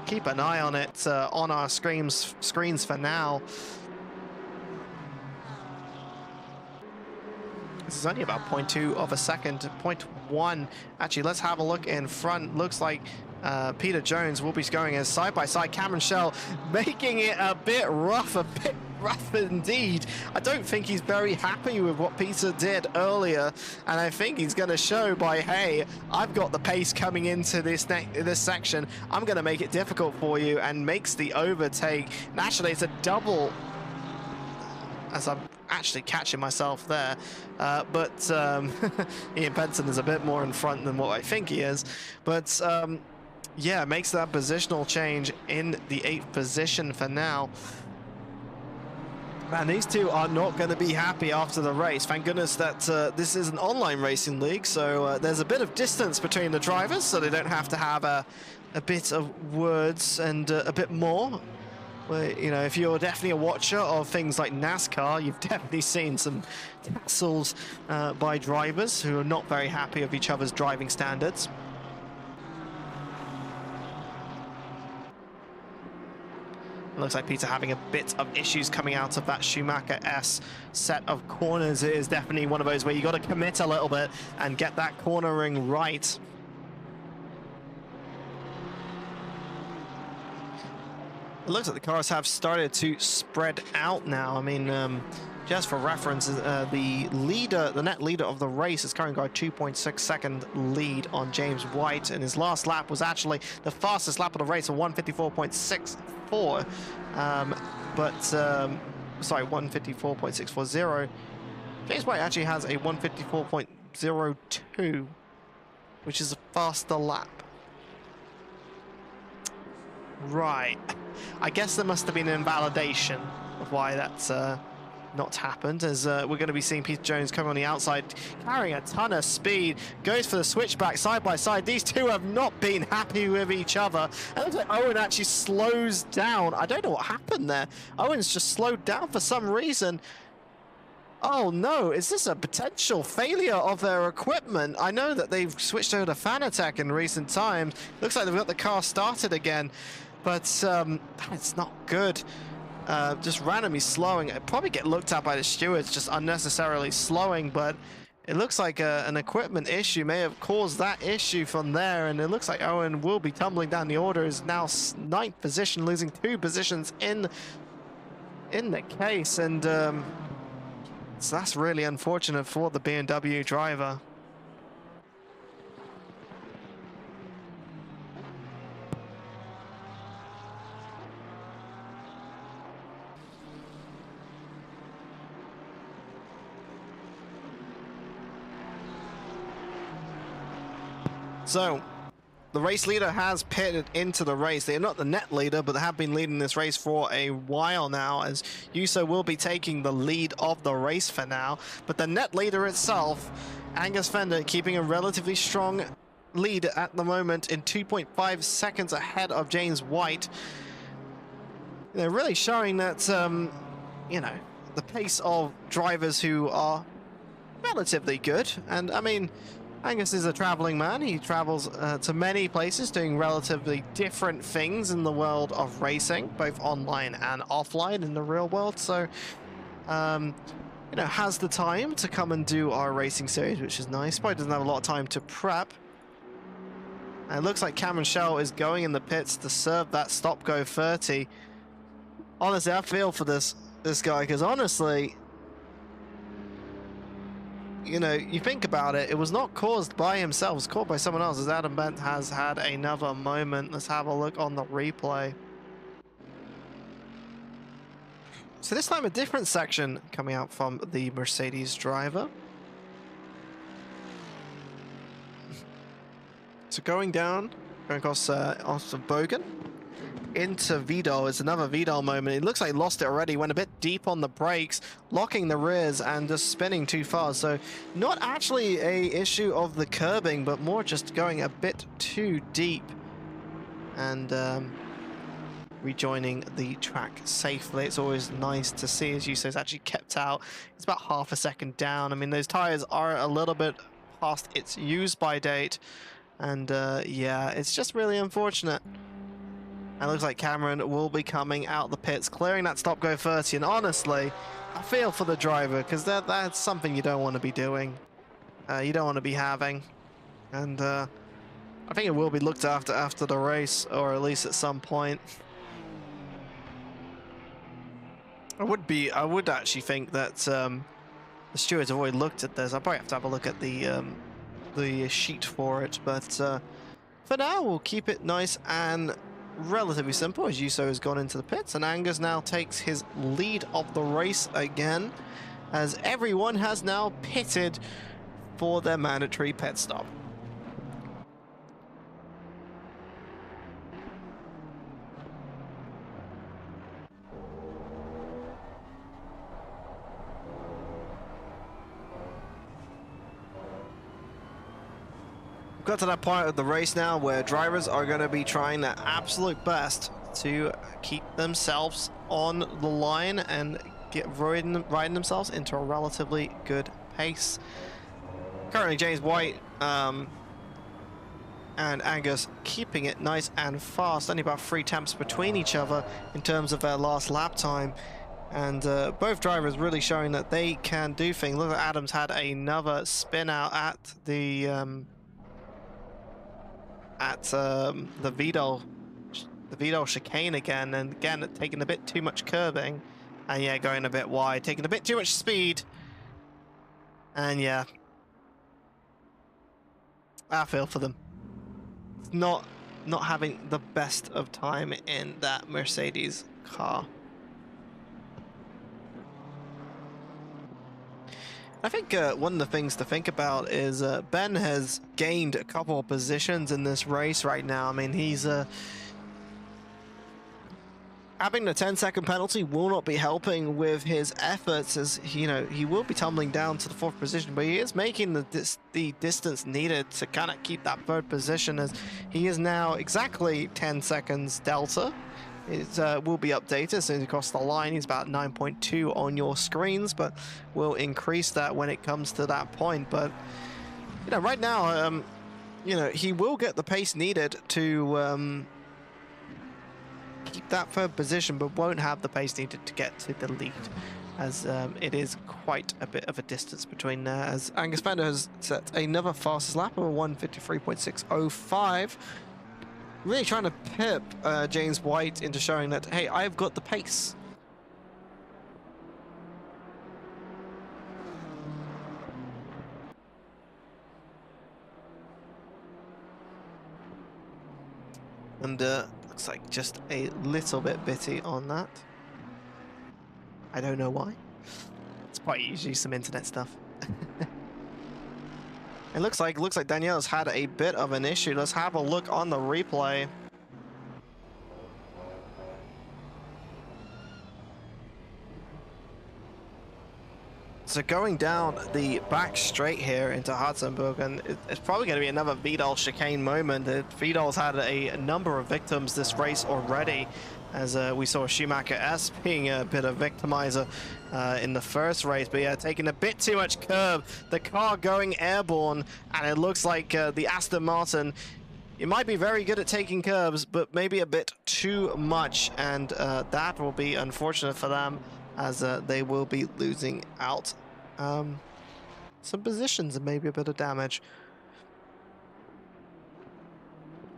Keep an eye on it on our screens for now. This is only about 0.2 of a second, 0.1. Actually, let's have a look in front. Looks like Peter Jones will be going as side-by-side. Cameron Shell making it a bit rough indeed. I don't think he's very happy with what Peter did earlier, and I think he's going to show by, hey, I've got the pace coming into this section. I'm going to make it difficult for you, and makes the overtake. And actually, it's a double, as I'm actually catching myself there, but Ian Benson is a bit more in front than what I think he is, but yeah, makes that positional change in the 8th position for now. Man, these two are not going to be happy after the race. Thank goodness that this is an online racing league, so there's a bit of distance between the drivers, so they don't have to have a bit of words and a bit more. Well, you know, if you're definitely a watcher of things like NASCAR, you've definitely seen some tassels by drivers who are not very happy with each other's driving standards. Looks like Peter having a bit of issues coming out of that Schumacher S set of corners. It is definitely one of those where you got to commit a little bit and get that cornering right. It looks like the cars have started to spread out now. I mean, just for reference, the net leader of the race is currently got a 2.6 second lead on James White, and his last lap was actually the fastest lap of the race, a 154.64. Sorry, 154.640. James White actually has a 154.02, which is a faster lap. Right. I guess there must have been an invalidation of why that's not happened, as we're going to be seeing Peter Jones come on the outside, carrying a ton of speed, goes for the switchback side by side. These two have not been happy with each other. And it looks like Owen actually slows down. I don't know what happened there. Owen's just slowed down for some reason. Oh no, is this a potential failure of their equipment? I know that they've switched over to Fanatec in recent times. Looks like they've got the car started again, but it's not good. Just randomly slowing. It'd probably get looked at by the stewards, just unnecessarily slowing, but it looks like an equipment issue may have caused that issue from there, and it looks like Owen will be tumbling down the order. Is now 9th position, losing 2 positions in the case, and so that's really unfortunate for the BMW driver. So, the race leader has pitted into the race. They are not the net leader, but they have been leading this race for a while now, as Yuso will be taking the lead of the race for now. But the net leader itself, Angus Fender, keeping a relatively strong lead at the moment in 2.5 seconds ahead of James White. They're really showing that, you know, the pace of drivers who are relatively good. And, I mean, Angus is a traveling man. He travels to many places doing relatively different things in the world of racing, both online and offline in the real world. So, you know, has the time to come and do our racing series, which is nice. Probably doesn't have a lot of time to prep. And it looks like Cameron Shell is going in the pits to serve that stop-go 30. Honestly, I feel for this guy, because honestly, you know, you think about it, it was not caused by himself, it was caused by someone else, as Adam Bent has had another moment. Let's have a look on the replay. So this time a different section coming out from the Mercedes driver. So going across onto Bogan into Vidal is another Vidal moment. It looks like he lost it already, went a bit deep on the brakes, locking the rears and just spinning too far. So not actually a issue of the curbing, but more just going a bit too deep. And rejoining the track safely. It's always nice to see as Yuso's actually kept out. It's about half a second down. I mean, those tires are a little bit past its use-by date. And yeah, it's just really unfortunate. And it looks like Cameron will be coming out the pits, clearing that stop-go 30. And honestly, I feel for the driver, because that's something you don't want to be doing. You don't want to be having. And I think it will be looked after the race, or at least at some point. I would actually think that the stewards have already looked at this. I'll probably have to have a look at the sheet for it, but for now we'll keep it nice and relatively simple as Yuso has gone into the pits, and Angus now takes his lead of the race again, as everyone has now pitted for their mandatory pit stop. Got to that point of the race now where drivers are going to be trying their absolute best to keep themselves on the line and get riding themselves into a relatively good pace. Currently James White and Angus keeping it nice and fast, only about 3 temps between each other in terms of their last lap time. And both drivers really showing that they can do things. Look at Adams had another spin out at the Vidal chicane again, and again taking a bit too much curbing, and yeah, going a bit wide, taking a bit too much speed, and yeah, I feel for them. It's not having the best of time in that Mercedes car. I think one of the things to think about is Ben has gained a couple of positions in this race right now. I mean, he's having the 10-second penalty will not be helping with his efforts, as you know, he will be tumbling down to the 4th position, but he is making the distance needed to kind of keep that 3rd position, as he is now exactly 10 seconds delta. It will be updated as soon as he crosses the line. He's about 9.2 on your screens, but we'll increase that when it comes to that point. But you know, right now, you know, he will get the pace needed to keep that 3rd position, but won't have the pace needed to get to the lead, as it is quite a bit of a distance between there. As Angus Fender has set another fastest lap of a 1:53.605. Really trying to pip James White into showing that, hey, I've got the pace. And looks like just a little bit bitty on that. I don't know why. It's quite usually some internet stuff. It looks like Danielle's had a bit of an issue. Let's have a look on the replay. So going down the back straight here into Hartzenburg, and it's probably going to be another Vidal chicane moment. Vidal's had a number of victims this race already, as we saw Schumacher S being a bit of victimizer in the first race, but yeah, taking a bit too much curb, the car going airborne, and it looks like the Aston Martin, it might be very good at taking curbs, but maybe a bit too much, and that will be unfortunate for them, as they will be losing out some positions and maybe a bit of damage.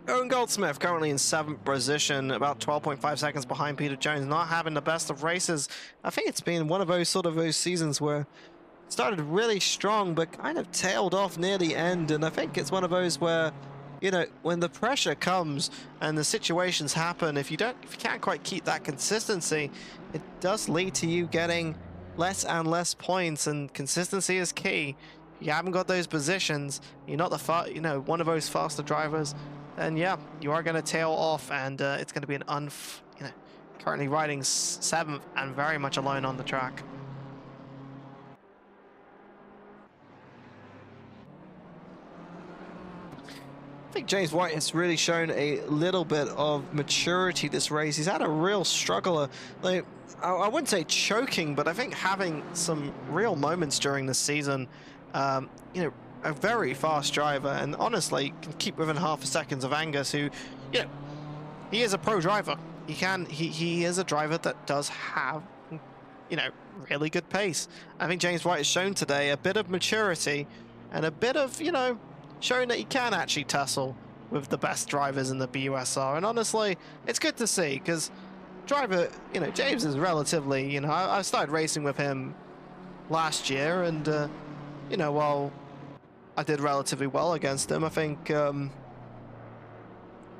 Owen Goldsmith currently in 7th position, about 12.5 seconds behind Peter Jones, not having the best of races. I think it's been one of those seasons where it started really strong but kind of tailed off near the end, and I think it's one of those where, you know, when the pressure comes and the situations happen, if you can't quite keep that consistency, it does lead to you getting less and less points, and consistency is key. If you haven't got those positions, you're not one of those faster drivers, and yeah, you are going to tail off, and it's going to be an currently riding 7th and very much alone on the track. I think James White has really shown a little bit of maturity this race. He's had a real struggle. Like, I wouldn't say choking, but I think having some real moments during the season. You know, a very fast driver, and honestly can keep within half a second of Angus, who, you know, he is a pro driver. He is a driver that does have, you know, really good pace. I think James White has shown today a bit of maturity and a bit of, you know, showing that he can actually tussle with the best drivers in the BUSR. And honestly, it's good to see, because driver, you know, James is relatively, you know, I started racing with him last year, and you know, while I did relatively well against him, I think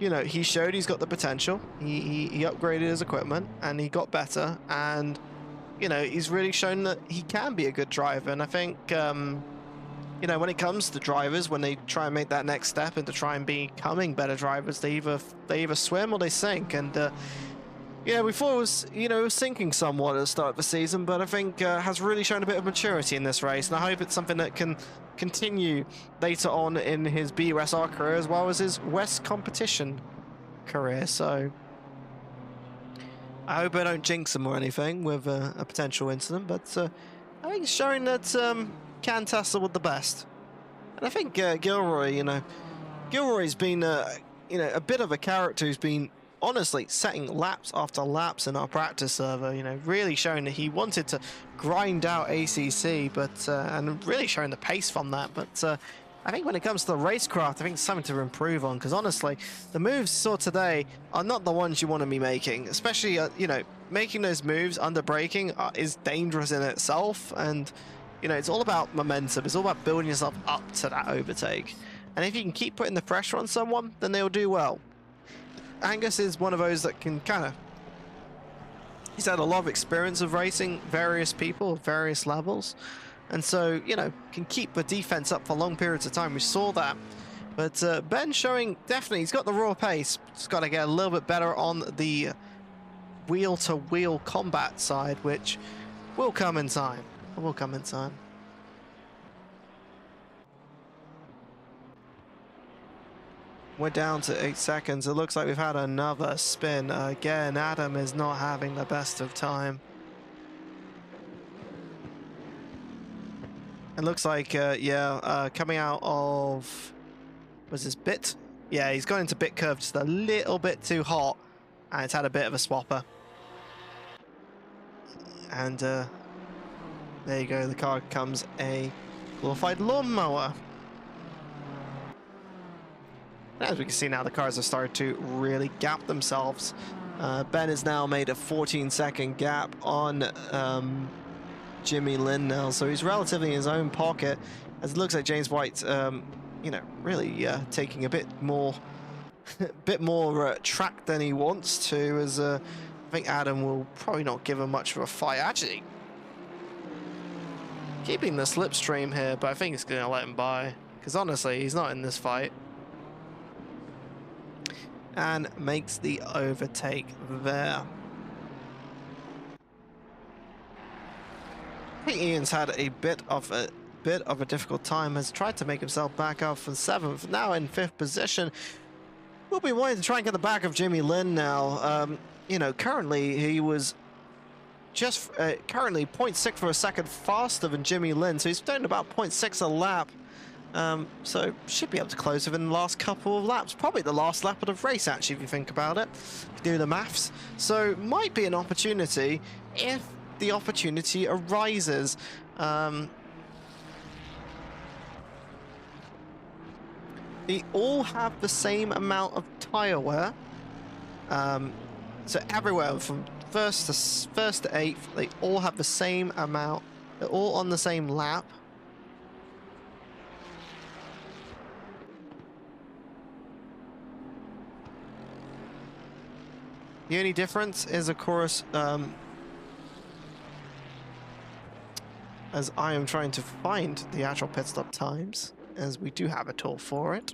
you know, he showed he's got the potential. He upgraded his equipment and he got better, and you know, he's really shown that he can be a good driver. And I think you know, when it comes to drivers, when they try and make that next step into try and becoming better drivers, they either swim or they sink. And yeah, we thought it was, you know, sinking somewhat at the start of the season, but I think has really shown a bit of maturity in this race, and I hope it's something that can continue later on in his BUSR career as well as his West competition career. So I hope I don't jinx him or anything with a potential incident, but I think it's showing that can tussle with the best. And I think Gilroy, you know, Gilroy's been you know, a bit of a character who's been honestly setting laps after laps in our practice server, you know, really showing that he wanted to grind out ACC, but and really showing the pace from that. But I think when it comes to the racecraft, I think it's something to improve on, because honestly, the moves saw today are not the ones you want to be making, especially you know, making those moves under braking is dangerous in itself. And you know, it's all about momentum. It's all about building yourself up to that overtake, and if you can keep putting the pressure on someone, then they'll do well. Angus is one of those that can kind of, he's had a lot of experience of racing various people at various levels, and so, you know, can keep the defense up for long periods of time. We saw that. But Ben showing, definitely, he's got the raw pace. Just got to get a little bit better on the wheel-to-wheel combat side, which will come in time. Will come in time. We're down to 8 seconds. It looks like we've had another spin. Again, Adam is not having the best of time. It looks like, yeah, coming out of, was this bit? Yeah, he's gone into bit curve just a little bit too hot, and it's had a bit of a swapper. And there you go, the car becomes a glorified lawnmower. As we can see now, the cars have started to really gap themselves. Ben has now made a 14-second gap on Jimmy Lin now, so he's relatively in his own pocket, as it looks like James White, you know, really taking a bit more, track than he wants to, as I think Adam will probably not give him much of a fight. Actually, keeping the slipstream here, but I think it's going to let him by, because honestly, he's not in this fight. And makes the overtake there. I think Ian's had a bit of a difficult time, has tried to make himself back up from 7th, now in 5th position. We'll be wanting to try and get the back of Jimmy Lin now. You know, currently he was just currently 0.6 for a second faster than Jimmy Lin, so he's doing about 0.6 a lap. So should be able to close within the last couple of laps, probably the last lap of the race, actually, if you think about it, if you do the maths. So might be an opportunity if the opportunity arises. They all have the same amount of tyre wear. So everywhere from first to 8th, they all have the same amount. They're all on the same lap. The only difference is, of course, as I am trying to find the actual pit stop times, as we do have a tool for it.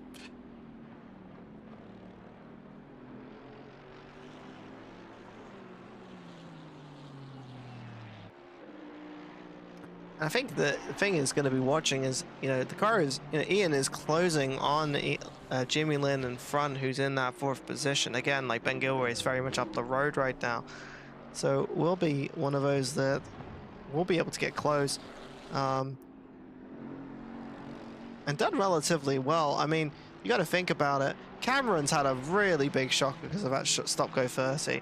I think the thing is going to be watching is, you know, the car is, you know, Ian is closing on Jimmy Lin in front, who's in that 4th position. Again, like Ben Gilroy is very much up the road right now. So we'll be one of those that will be able to get close. And done relatively well. I mean, you got to think about it. Cameron's had a really big shock because of that stop-go 30.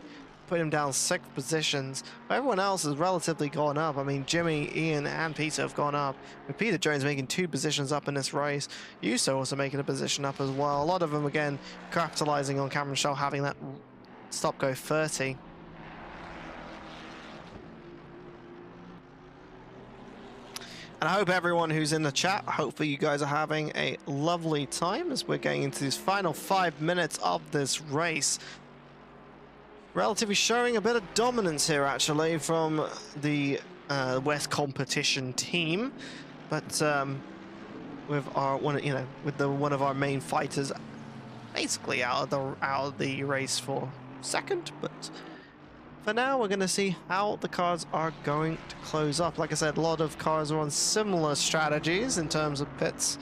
Put him down 6 positions. Everyone else has relatively gone up. I mean, Jimmy, Ian, and Peter have gone up. With Peter Jones making 2 positions up in this race. Yuso also making a position up as well. A lot of them, again, capitalizing on Cameron Shaw having that stop-go 30. And I hope everyone who's in the chat, hopefully you guys are having a lovely time as we're getting into these final 5 minutes of this race. Relatively showing a bit of dominance here, actually, from the West competition team, but with our one of our main fighters basically out of the race for second. But for now, we're going to see how the cars are going to close up. Like I said, a lot of cars are on similar strategies in terms of pits,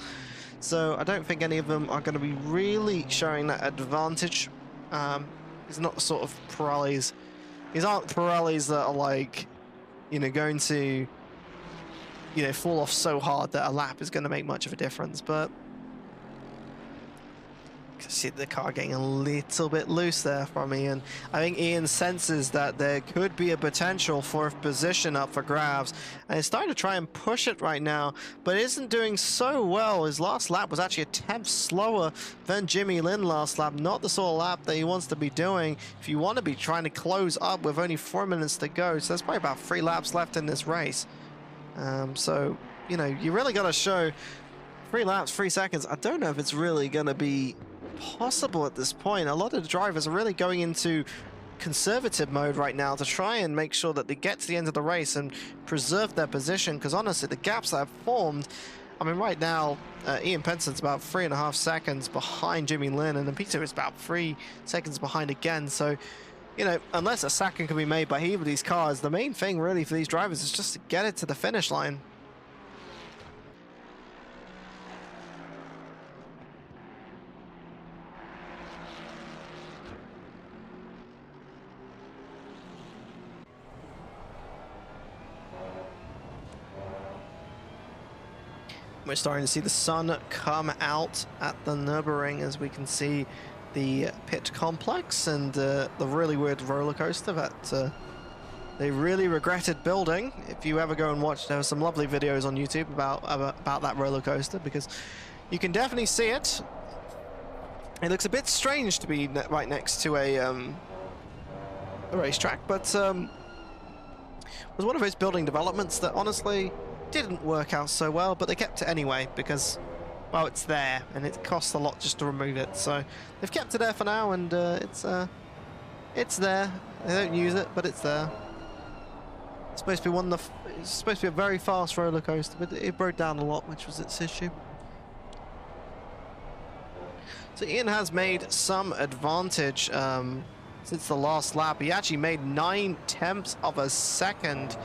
so I don't think any of them are going to be really showing that advantage. It's not sort of Pirellis. These aren't Pirellis that are like, you know, going to, you know, fall off so hard that a lap is going to make much of a difference. But you can see the car getting a little bit loose there from Ian. I think Ian senses that there could be a potential 4th position up for grabs, and he's starting to try and push it right now, but isn't doing so well. His last lap was actually a 10th slower than Jimmy Lin last lap. Not the sort of lap that he wants to be doing if you want to be trying to close up with only 4 minutes to go. So there's probably about 3 laps left in this race. So, you know, you really got to show 3 laps, 3 seconds. I don't know if it's really going to be possible at this point. A lot of the drivers are really going into conservative mode right now to try and make sure that they get to the end of the race and preserve their position, because honestly the gaps that have formed, I mean, right now Ian Penson's about 3.5 seconds behind Jimmy Lin, and then Peter is about 3 seconds behind again. So, you know, unless a second can be made by either of these cars, the main thing really for these drivers is just to get it to the finish line. We're starting to see the sun come out at the Nurburing as we can see the pit complex and the really weird roller coaster that they really regretted building. If you ever go and watch, there are some lovely videos on YouTube about that roller coaster, because you can definitely see it. It looks a bit strange to be right next to a racetrack, but was one of those building developments that honestly didn't work out so well, but they kept it anyway because, well, it's there and it costs a lot just to remove it. So they've kept it there for now, and it's there. They don't use it, but it's there. It's supposed to be it's supposed to be a very fast roller coaster, but it broke down a lot, which was its issue. So Ian has made some advantage since the last lap. He actually made 9/10 of a second,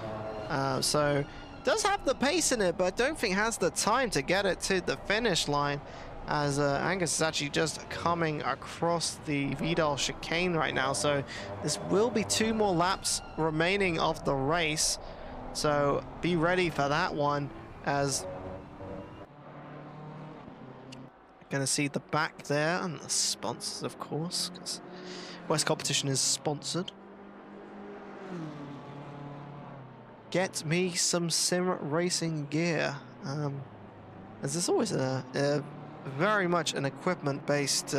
so does have the pace in it, but I don't think has the time to get it to the finish line, as Angus is actually just coming across the Vidal chicane right now. So this will be 2 more laps remaining of the race, so be ready for that one, as gonna see the back there and the sponsors, of course, because West Competition is sponsored. Get me some sim racing gear, as there's always a very much an equipment-based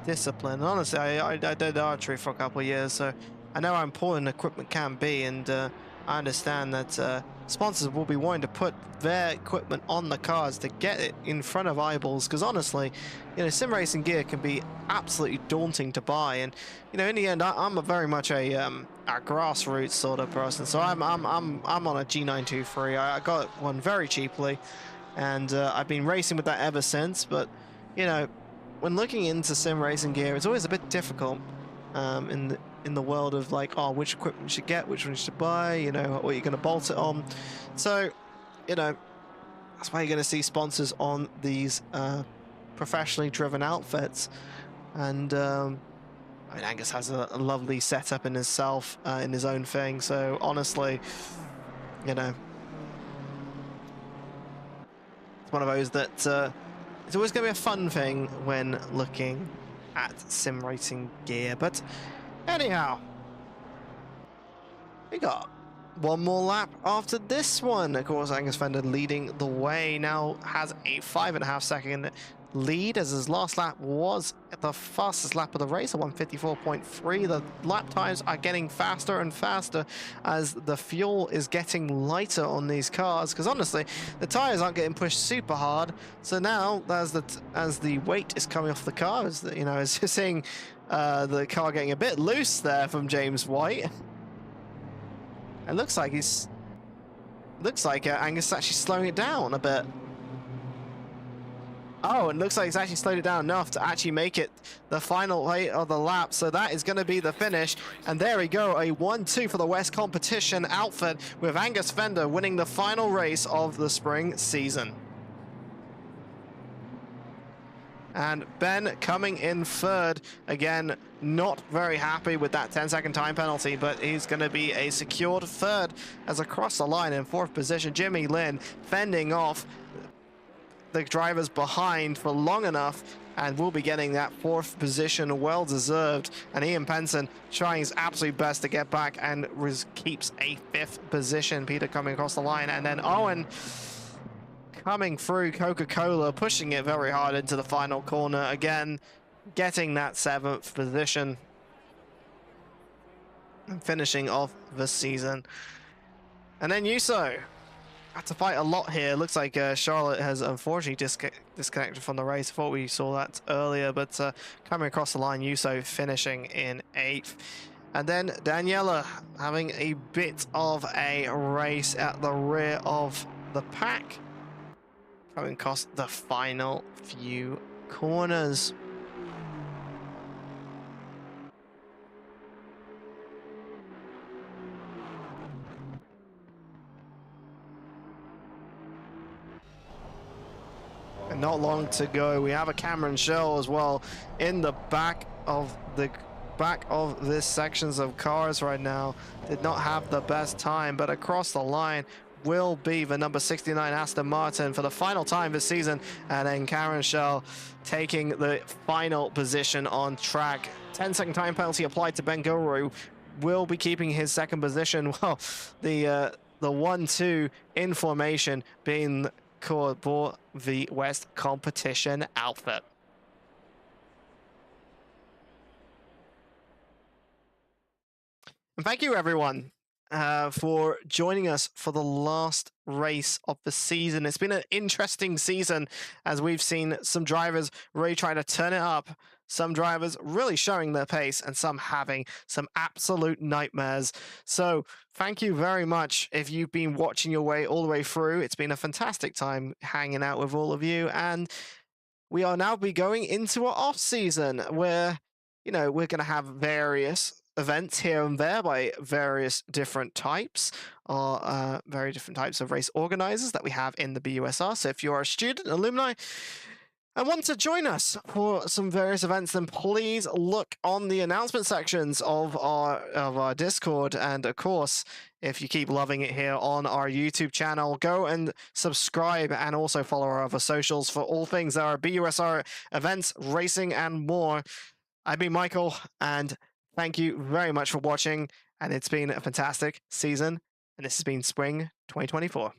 discipline. And honestly, I did archery for a couple of years, so I know how important equipment can be, and I understand that sponsors will be wanting to put their equipment on the cars to get it in front of eyeballs, because honestly, you know, sim racing gear can be absolutely daunting to buy. And you know, in the end, I'm very much a grassroots sort of person, so I'm on a G923. I got one very cheaply, and I've been racing with that ever since. But you know, when looking into sim racing gear, it's always a bit difficult in the world of like, oh, which equipment you should get, which one you should buy, you know, what you're going to bolt it on. So you know, that's why you're going to see sponsors on these professionally driven outfits. And I mean, Angus has a lovely setup in himself, in his own thing. So honestly, you know, it's one of those that it's always going to be a fun thing when looking at sim racing gear. But anyhow, we got one more lap after this one. Of course, Angus Fender leading the way, now has a 5.5 second lead, as his last lap was the fastest lap of the race, a 154.3. The lap times are getting faster and faster as the fuel is getting lighter on these cars, because honestly, the tires aren't getting pushed super hard. So now, as the weight is coming off the car, as you know, as you're seeing the car getting a bit loose there from James White. It looks like Angus is actually slowing it down a bit. Oh, it looks like he's actually slowed it down enough to actually make it the final weight of the lap. So that is going to be the finish. And there we go, a 1-2 for the West Competition outfit, with Angus Fender winning the final race of the spring season. And Ben coming in third. Again, not very happy with that 10-second time penalty, but he's going to be a secured third, as across the line in fourth position, Jimmy Lynn fending off the drivers behind for long enough, and will be getting that fourth position, well deserved. And Ian Penson trying his absolute best to get back and keeps a fifth position. Peter coming across the line, and then Owen coming through Coca-Cola, pushing it very hard into the final corner, again getting that seventh position and finishing off the season. And then Yuso had to fight a lot here. Looks like Charlotte has unfortunately disconnected from the race. Thought we saw that earlier, but coming across the line, Yuso finishing in 8th. And then Daniela having a bit of a race at the rear of the pack, coming across the final few corners. And not long to go. We have a Cameron Shell as well in the back of this sections of cars right now. Did not have the best time, but across the line will be the number 69 Aston Martin for the final time this season. And then Cameron Shell taking the final position on track. 10-second time penalty applied to Ben Gilroy, will be keeping his second position. Well, the 1-2 in formation being called for the West Competition outfit. And thank you everyone for joining us for the last race of the season. It's been an interesting season, as we've seen some drivers really trying to turn it up, some drivers really showing their pace, and some having some absolute nightmares. So thank you very much if you've been watching your way all the way through. It's been a fantastic time hanging out with all of you, and we are now going into our off season where, you know, we're going to have various events here and there by various different types, or very different types of race organizers that we have in the BUSR. So if you're a student, alumni, and want to join us for some various events, then please look on the announcement sections of our Discord. And of course, if you keep loving it here on our YouTube channel, go and subscribe, and also follow our other socials for all things that are BUSR events, racing, and more. I've been Michael, and thank you very much for watching, and it's been a fantastic season, and this has been Spring 2024.